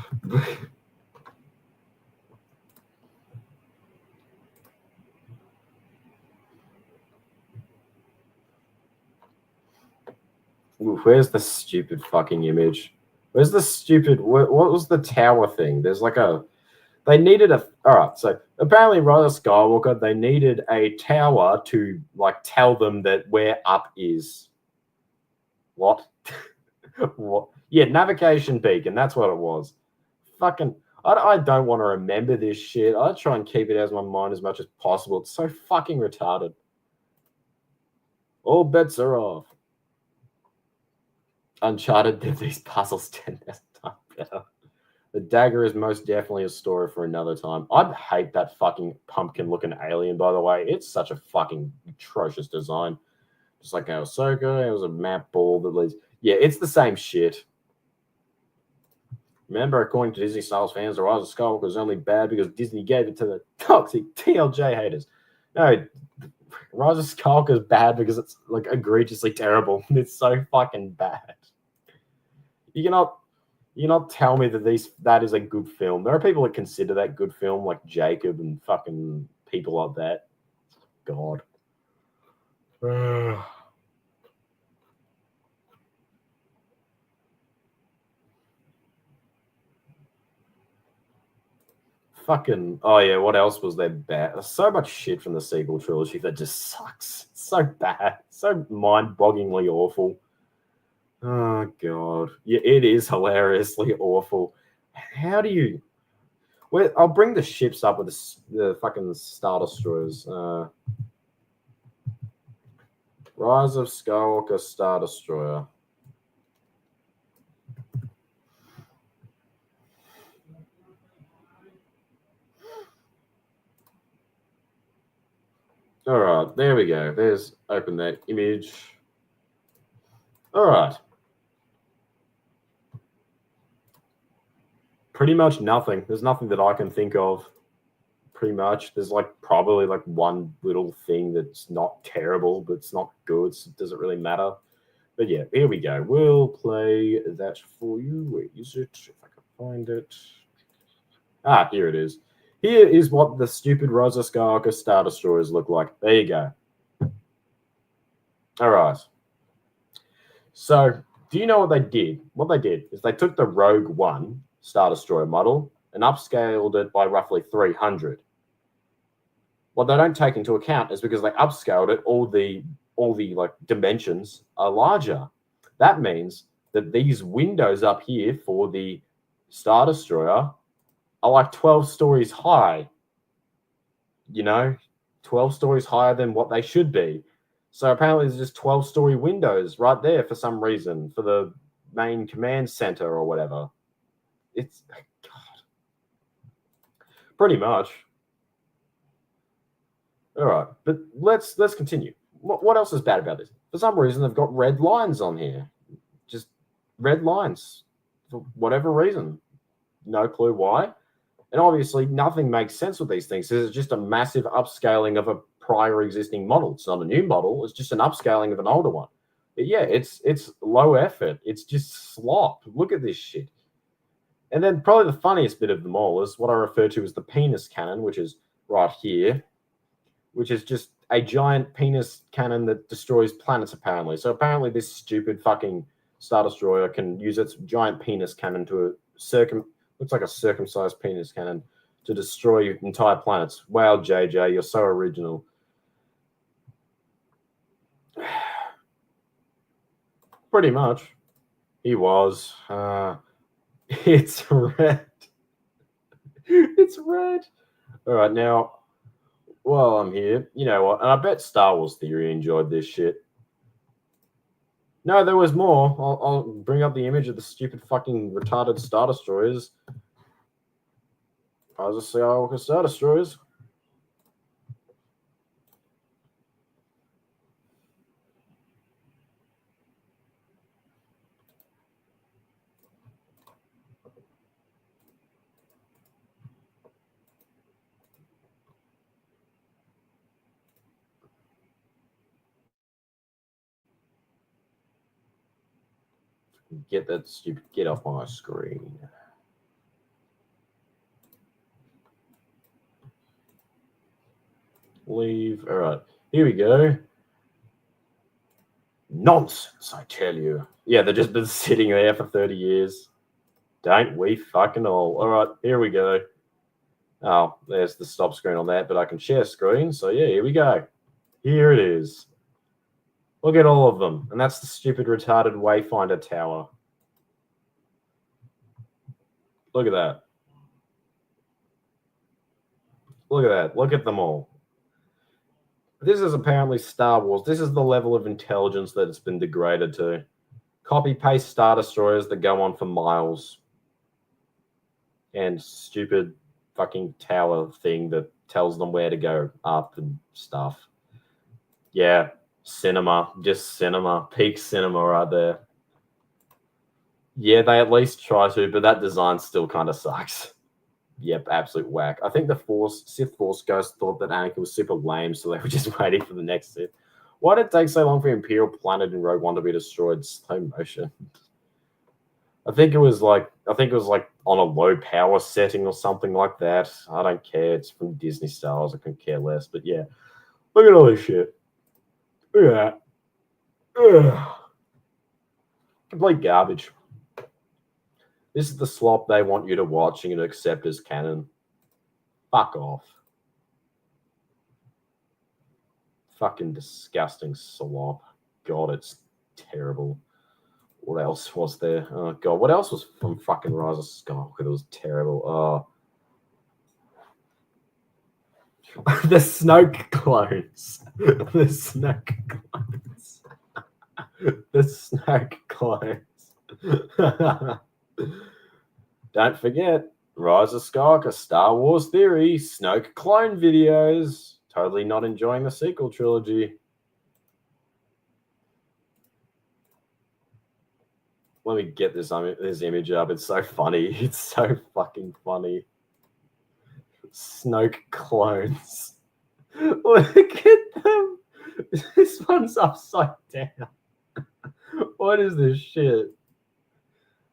Speaker 1: Where's the stupid fucking image? Where's the stupid... What was the tower thing? There's like a... They needed a... All right, so apparently Rise of Skywalker, they needed a tower to, like, tell them that where up is. What? What? Yeah, navigation beacon. That's what it was. Fucking... I don't want to remember this shit. I try and keep it out of my mind as much as possible. It's so fucking retarded. All bets are off. Uncharted did these puzzles 10,000 times better. The dagger is most definitely a story for another time. I hate that fucking pumpkin-looking alien, by the way. It's such a fucking atrocious design. Just like Ahsoka, it was a map ball that leads... Yeah, it's the same shit. Remember, according to Disney Star Wars fans, The Rise of Skywalker was only bad because Disney gave it to the toxic TLJ haters. No, Rise of Skywalker is bad because it's like egregiously terrible. It's so fucking bad. You cannot tell me that is a good film. There are people that consider that good film, like Jacob and fucking people like that. God. Fucking, oh yeah, what else was there bad? There's so much shit from the sequel trilogy that just sucks. It's so bad. So mind-bogglingly awful. Oh, God. Yeah, it is hilariously awful. How do you... Well, I'll bring the ships up with the fucking Star Destroyers. Rise of Skywalker Star Destroyer. All right, there we go. There's open that image. All right. Pretty much nothing. There's nothing that I can think of. Pretty much. There's like probably like one little thing that's not terrible, but it's not good. So it doesn't really matter. But yeah, here we go. We'll play that for you. Where is it? If I can find it. Ah, here it is. Here is what the stupid Rise of Skywalker Star Destroyers look like. There you go. All right. So, do you know what they did? What they did is they took the Rogue One Star Destroyer model and upscaled it by roughly 300. What they don't take into account is because they upscaled it, all the like dimensions are larger. That means that these windows up here for the Star Destroyer are like 12 stories high. 12 stories higher than what they should be. So apparently there's just 12-story windows right there for some reason for the main command center or whatever. It's God. Pretty much. All right, but let's continue. What else is bad about this? For some reason, they've got red lines on here. Just red lines for whatever reason. No clue why. And obviously, nothing makes sense with these things. It's just a massive upscaling of a prior existing model. It's not a new model. It's just an upscaling of an older one. But yeah, it's low effort. It's just slop. Look at this shit. And then probably the funniest bit of them all is what I refer to as the penis cannon, which is right here, which is just a giant penis cannon that destroys planets, apparently. So apparently this stupid fucking Star Destroyer can use its giant penis cannon to looks like a circumcised penis cannon to destroy entire planets. Wow, JJ, you're so original. Pretty much. He was. It's red. It's red. All right, now, while I'm here, you know what? And I bet Star Wars Theory enjoyed this shit. No, there was more. I'll bring up the image of the stupid fucking retarded Star Destroyers. I was just say, oh, look at Star Destroyers. Get off my screen. Leave. All right, here we go. Nonsense, I tell you. Yeah, they've just been sitting there for 30 years. Don't we fucking all. All right, here we go. Oh, there's the stop screen on that, but I can share screen. So yeah, here we go. Here it is. Look at all of them. And that's the stupid retarded Wayfinder tower. Look at that. Look at that. Look at them all. This is apparently Star Wars. This is the level of intelligence that it's been degraded to. Copy-paste Star Destroyers that go on for miles. And stupid fucking tower thing that tells them where to go up and stuff. Yeah, cinema. Just cinema. Peak cinema right there. Yeah, they at least try to, but that design still kind of sucks. Yep, absolute whack. I think the Sith Force Ghost thought that Anakin was super lame, so they were just waiting for the next Sith. Why did it take so long for Imperial Planet in Rogue One to be destroyed slow motion? I think it was like on a low power setting or something like that. I don't care. It's from Disney Star Wars. I couldn't care less. But yeah, look at all this shit. Look at that. Ugh. Complete garbage. This is the slop they want you to watch and accept as canon. Fuck off. Fucking disgusting slop. God, it's terrible. What else was there? Oh, God, what else was from fucking Rise of Skywalker that was terrible? Oh. The Snoke clones. The Snoke clones. The Snoke clones. Don't forget, Rise of Skywalker, Star Wars Theory, Snoke clone videos. Totally not enjoying the sequel trilogy. Let me get this image up. It's so funny. It's so fucking funny. Snoke clones. Look at them. This one's upside down. What is this shit?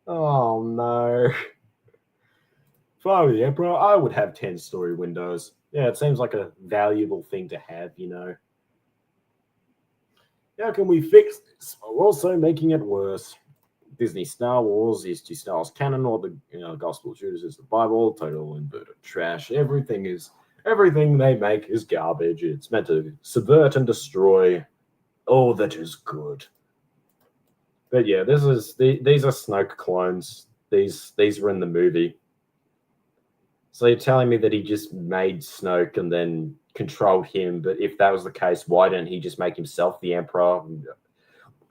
Speaker 1: Oh no. If I were the Emperor, I would have 10-story windows. Yeah, it seems like a valuable thing to have, you know. How can we fix this while also making it worse? Disney Star Wars is to Star Wars canon, or the Gospel of Judas is the Bible. Total inverted trash. Everything they make is garbage. It's meant to subvert and destroy all that is good. But yeah, these are Snoke clones. These were in the movie. So you're telling me that he just made Snoke and then controlled him, but if that was the case, why didn't he just make himself the Emperor?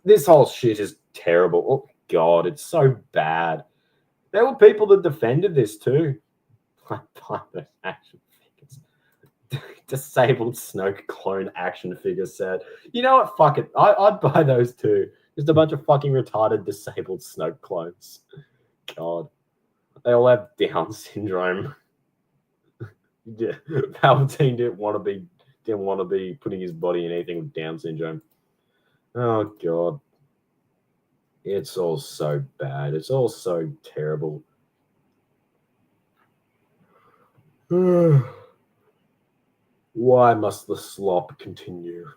Speaker 1: This whole shit is terrible. Oh, God, it's so bad. There were people that defended this too. Action figures. Disabled Snoke clone action figure set. You know what? Fuck it. I'd buy those too. Just a bunch of fucking retarded disabled Snoke clones. God. They all have Down syndrome. Yeah. Palpatine didn't want to be putting his body in anything with Down syndrome. Oh God. It's all so bad. It's all so terrible. Why must the slop continue?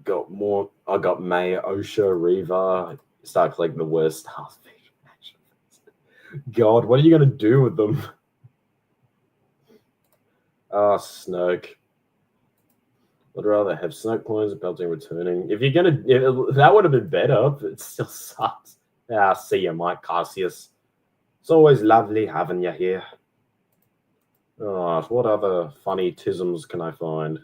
Speaker 1: Got more. I got May, Osha, Reva. Start collecting the worst Star God, what are you going to do with them? Ah, Snoke. I'd rather have Snoke clones and Palpatine returning. If you're going to... That would have been better, but it still sucks. Ah, see you, Mike Cassius. It's always lovely having you here. Oh, what other funny tisms can I find?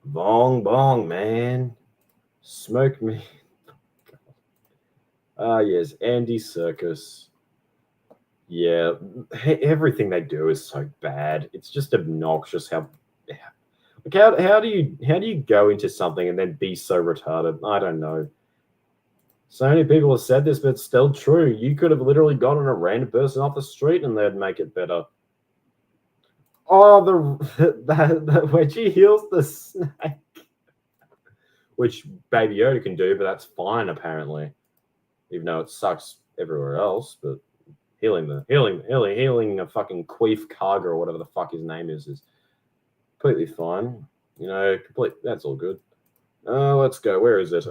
Speaker 1: Bong bong, man. Smoke me. Ah, yes, Andy Serkis. Yeah, everything they do is so bad. It's just obnoxious how do you go into something and then be so retarded? I don't know. So many people have said this, but it's still true. You could have literally gotten a random person off the street and they'd make it better. Oh, the when she heals the snake, which Baby Yoda can do, but that's fine apparently, even though it sucks everywhere else. But healing a fucking Queef Karga or whatever the fuck his name is completely fine. You know, that's all good. Let's go. Where is it?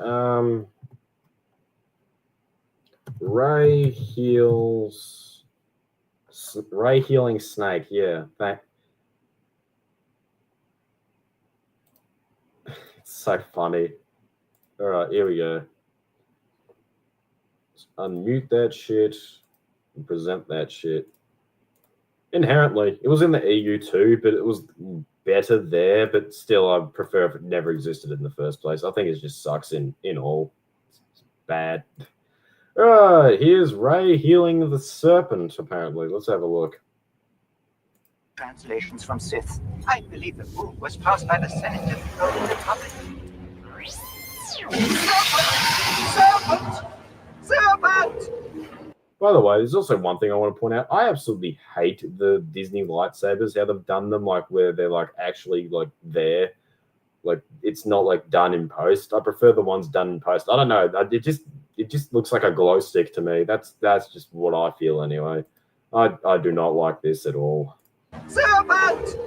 Speaker 1: Ray healing snake. Yeah, it's so funny. All right, here we go. Let's unmute that shit and present that shit. Inherently, it was in the EU too, but it was better there. But still, I prefer if it never existed in the first place. I think it just sucks in all. It's bad. All right, here's Ray healing the serpent, apparently. Let's have a look.
Speaker 8: Translations from Sith. I believe the rule was passed by the Senate of the Old Republic. Serpent! Serpent!
Speaker 1: By the way, there's also one thing I want to point out. I absolutely hate the Disney lightsabers, how they've done them, like where they're like actually like there. Like it's not like done in post. I prefer the ones done in post. I don't know. It just looks like a glow stick to me. That's just what I feel anyway. I do not like this at all.
Speaker 8: Serpent!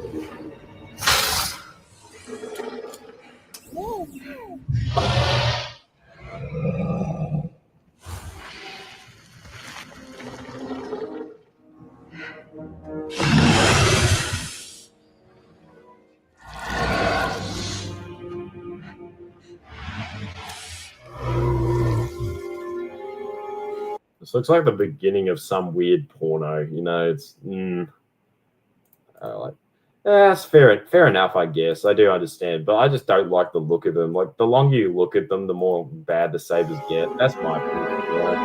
Speaker 1: This looks like the beginning of some weird porno. You know, it's that's fair enough, I guess. I do understand, but I just don't like the look of them. Like the longer you look at them, the more bad the sabers get. That's my opinion. Right?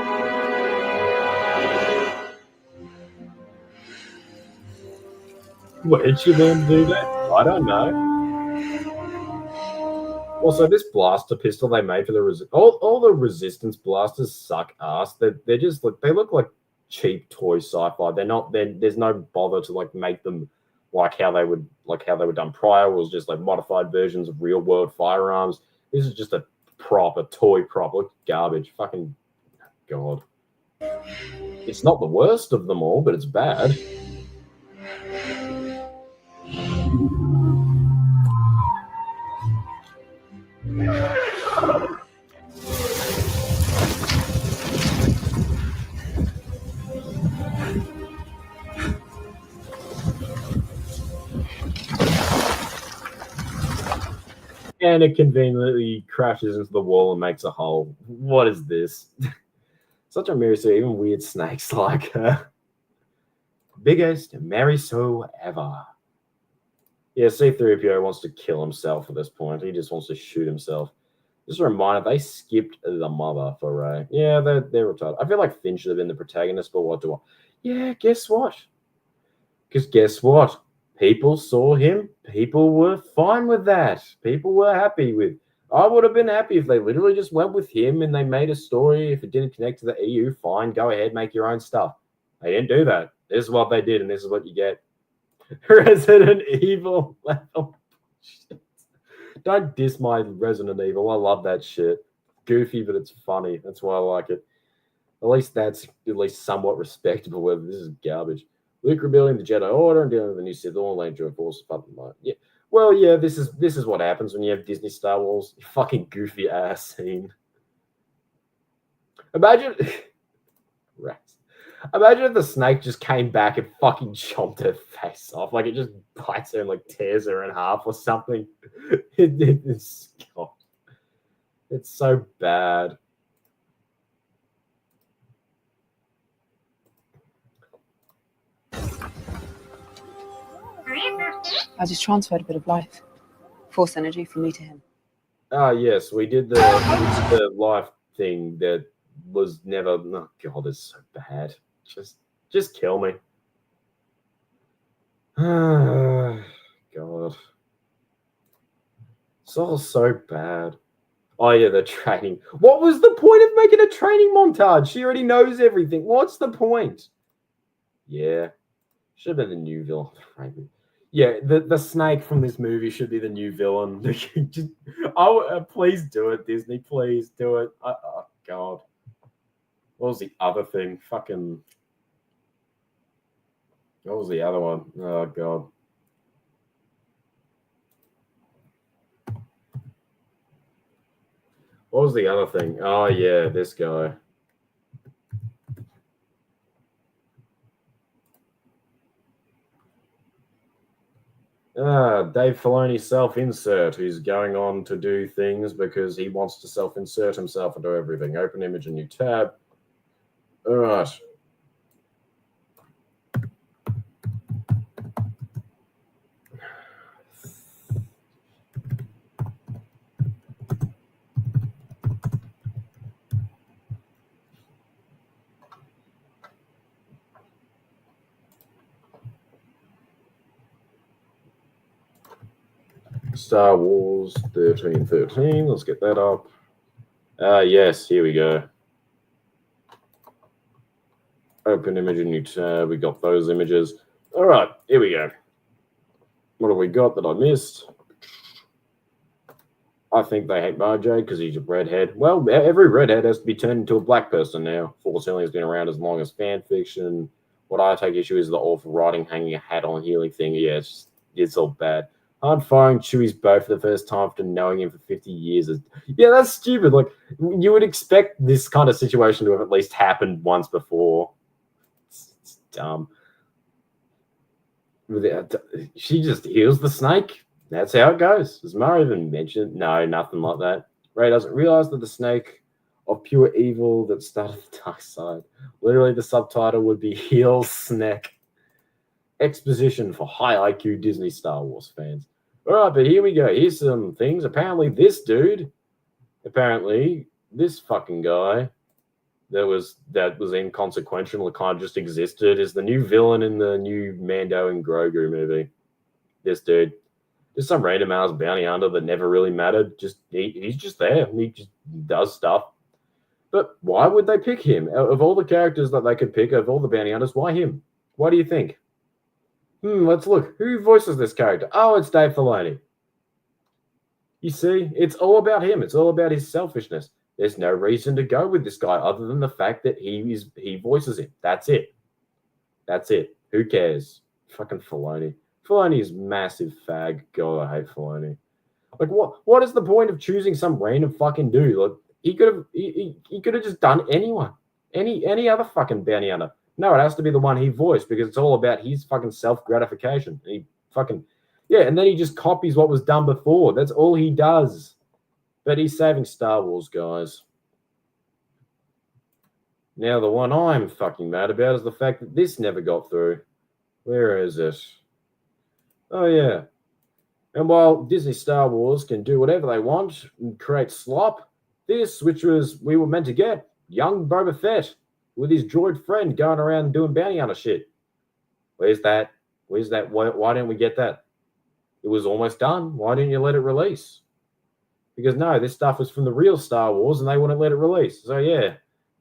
Speaker 1: Where'd you learn to do that? I don't know. Also, this blaster pistol they made for the all the resistance blasters suck ass. They're just they look like cheap toy sci-fi. There's no bother to like make them like how they were done prior. It was just like modified versions of real world firearms. This is just a proper toy prop. Look, garbage. Fucking God. It's not the worst of them all, but it's bad. And it conveniently crashes into the wall and makes a hole. What is this? Such a mirror, even weird snakes like her. Biggest Mariso ever. Yeah, C-3PO wants to kill himself at this point. He just wants to shoot himself. Just a reminder, they skipped the mother for Rey. Yeah, they're retarded. I feel like Finn should have been the protagonist, but what do I... Yeah, guess what? Because guess what? People saw him. People were fine with that. People were happy with... I would have been happy if they literally just went with him and they made a story. If it didn't connect to the EU, fine, go ahead, make your own stuff. They didn't do that. This is what they did, and this is what you get. Resident Evil level. Don't diss my Resident Evil. I love that shit. Goofy, but it's funny. That's why I like it. At least that's at least somewhat respectable, whether this is garbage. Luke rebuilding the Jedi Order and dealing with the new Sith Lord, Landry Force, yeah. Well, yeah, this is what happens when you have Disney Star Wars. You fucking goofy ass scene. Imagine rats. Imagine if the snake just came back and fucking chomped her face off. Like it just bites her and like tears her in half or something. It's so bad.
Speaker 9: I just transferred a bit of life, force energy from me to him.
Speaker 1: Ah, yes, we did the life thing that was never. Oh God, it's so bad. Just kill me. God, it's all so bad. Oh yeah, the training. What was the point of making a training montage? She already knows everything. What's the point? Yeah, should have been the new villain. Yeah, the snake from this movie should be the new villain. Please do it, Disney. Please do it. Oh, God. What was the other thing? Fucking... What was the other one? Oh, God. What was the other thing? Oh, yeah, this guy. Dave Filoni self-insert, who's going on to do things because he wants to self-insert himself into everything. Open image, a new tab. All right. Star Wars 1313. Let's get that up. Yes, here we go. Open image, a new tab. We got those images. All right, here we go. What have we got that I missed? I think they hate RJ because he's a redhead. Well, every redhead has to be turned into a black person now. Force healing has been around as long as fan fiction. What I take issue is the awful writing, hanging a hat on healing thing. Yeah, it's all bad. Hard firing Chewie's bow for the first time after knowing him for 50 years. Yeah, that's stupid. Like, you would expect this kind of situation to have at least happened once before. It's dumb. She just heals the snake. That's how it goes. Does Mara even mention? No, nothing like that. Rey doesn't realize that the snake of pure evil that started the dark side. Literally, the subtitle would be Heal Snack. Exposition for high IQ Disney Star Wars fans. All right, but here we go. Here's some things. Apparently, this fucking guy that was inconsequential, it kind of just existed, is the new villain in the new Mando and Grogu movie. This dude. Just some random ass bounty hunter that never really mattered. He's just there. He just does stuff. But why would they pick him? Of all the characters that they could pick, of all the bounty hunters, why him? Why do you think? Let's look. Who voices this character? Oh, it's Dave Filoni. You see, it's all about him. It's all about his selfishness. There's no reason to go with this guy other than the fact that he voices him. That's it. That's it. Who cares? Fucking Filoni. Filoni is massive fag. God, I hate Filoni. Like, what is the point of choosing some random fucking dude? Like, he could have just done anyone. Any other fucking bounty hunter. No, it has to be the one he voiced because it's all about his fucking self-gratification. He fucking, yeah, and then he just copies what was done before. That's all he does. But he's saving Star Wars, guys. Now, the one I'm fucking mad about is the fact that this never got through. Where is it? Oh, yeah. And while Disney Star Wars can do whatever they want and create slop, this, which was we were meant to get, young Boba Fett with his droid friend going around doing bounty hunter shit. Where's that? Where's that? Why didn't we get that? It was almost done. Why didn't you let it release? Because no, this stuff was from the real Star Wars and they wouldn't let it release. So yeah,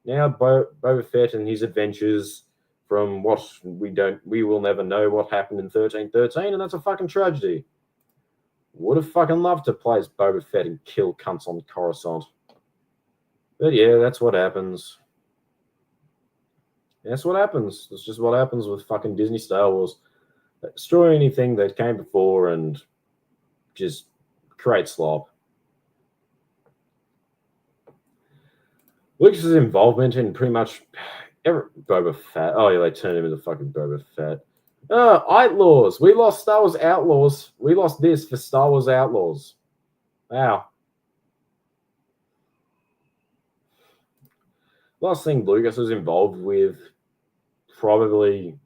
Speaker 1: now Boba Fett and his adventures from what we will never know what happened in 1313, and that's a fucking tragedy. Would have fucking loved to play as Boba Fett and kill cunts on Coruscant. But yeah, that's what happens. That's what happens. That's just what happens with fucking Disney Star Wars. Destroy anything that came before and just create slop. Lucas's involvement in pretty much every Boba Fett. Oh yeah, they turned him into fucking Boba Fett. Outlaws. We lost Star Wars Outlaws. We lost this for Star Wars Outlaws. Wow. Last thing Lucas was involved with, probably,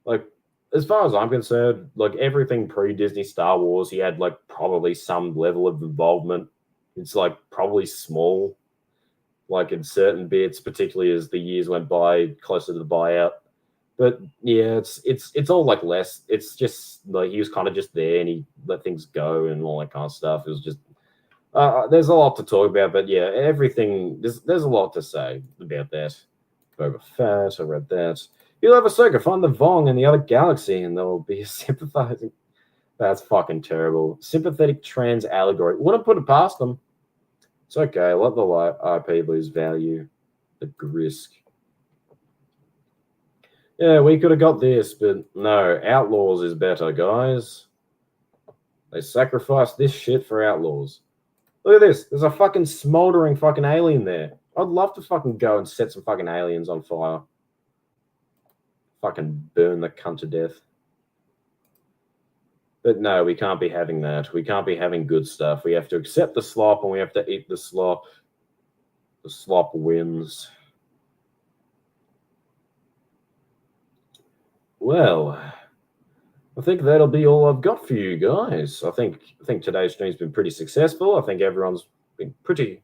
Speaker 1: like, as far as I'm concerned, like everything pre-Disney Star Wars, he had like probably some level of involvement. It's like probably small, like in certain bits, particularly as the years went by closer to the buyout. But yeah, it's all like less. It's just like he was kind of just there and he let things go and all that kind of stuff. It was just there's a lot to talk about, but yeah, everything there's a lot to say about that. Boba Fett, I read that. You'll have Ahsoka find the Vong in the other galaxy, and there will be a sympathizing. That's fucking terrible. Sympathetic trans allegory. Wouldn't put it past them. It's okay. Let the IP lose value. The Grisk. Yeah, we could have got this, but no. Outlaws is better, guys. They sacrificed this shit for Outlaws. Look at this. There's a fucking smoldering fucking alien there. I'd love to fucking go and set some fucking aliens on fire. Fucking burn the cunt to death. But no, we can't be having that. We can't be having good stuff. We have to accept the slop and we have to eat the slop. The slop wins. Well, I think that'll be all I've got for you guys. I think today's stream's been pretty successful. I think everyone's been pretty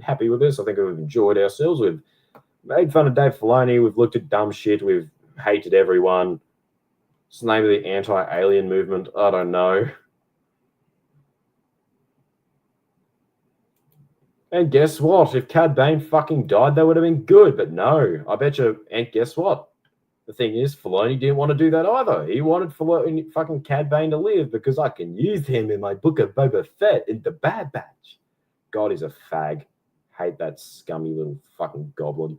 Speaker 1: happy with this. I think we've enjoyed ourselves. We've made fun of Dave Filoni. We've looked at dumb shit. We've hated everyone. What's the name of the anti-alien movement? I don't know. And guess what? If Cad Bane fucking died, that would have been good. But no, I bet you. And guess what? The thing is, Filoni didn't want to do that either. He wanted fucking Cad Bane to live because I can use him in my book of Boba Fett in the Bad Batch. God, he's a fag. Hate that scummy little fucking goblin.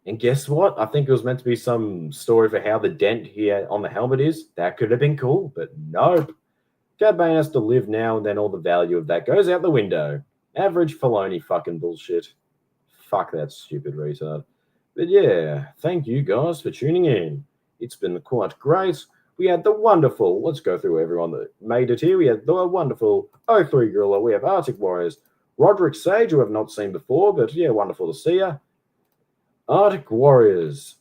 Speaker 1: And guess what? I think it was meant to be some story for how the dent here on the helmet is. That could have been cool, but nope. Cad Bane has to live now, and then all the value of that goes out the window. Average Filoni fucking bullshit. Fuck that stupid retard. But yeah, thank you guys for tuning in. It's been quite great. We had the wonderful, let's go through everyone that made it here. We had the wonderful O3 Gorilla. We have Arctic Warriors. Roderick Sage, who I've not seen before, but yeah, wonderful to see you. Arctic Warriors.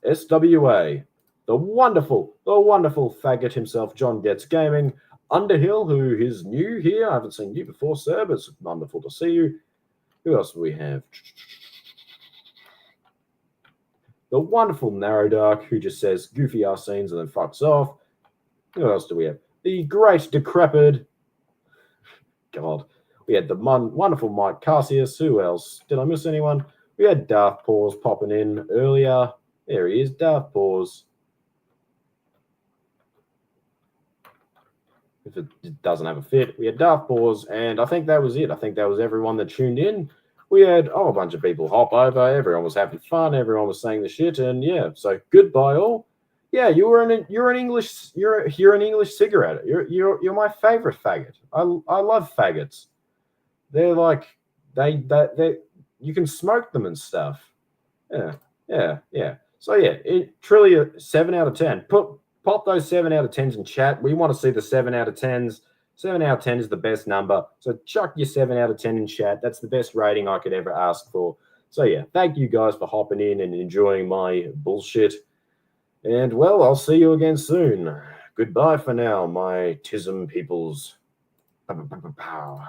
Speaker 1: SWA. The wonderful faggot himself, John Gets Gaming. Underhill, who is new here. I haven't seen you before, sir, but it's wonderful to see you. Who else do we have? The wonderful Narrow Dark, who just says goofy ass scenes and then fucks off. Who else do we have? The great Decrepit. God. We had the wonderful Mike Cassius. Who else? Did I miss anyone? We had Darth Paws popping in earlier. There he is, Darth Paws. if it doesn't have a fit. We had Darth Pause, and I think that was it. I think that was everyone that tuned in. We had a bunch of people hop over. Everyone was having fun. Everyone was saying the shit, and yeah. So goodbye, all. Yeah, you're an English cigarette. You're my favorite faggot. I love faggots. They're like they you can smoke them and stuff. Yeah. So yeah, truly a 7 out of 10. Pop those 7 out of 10s in chat. We want to see the 7 out of 10s. 7 out of 10 is the best number. So chuck your 7 out of 10 in chat. That's the best rating I could ever ask for. So yeah, thank you guys for hopping in and enjoying my bullshit. And well, I'll see you again soon. Goodbye for now, my Tism peoples. Pow.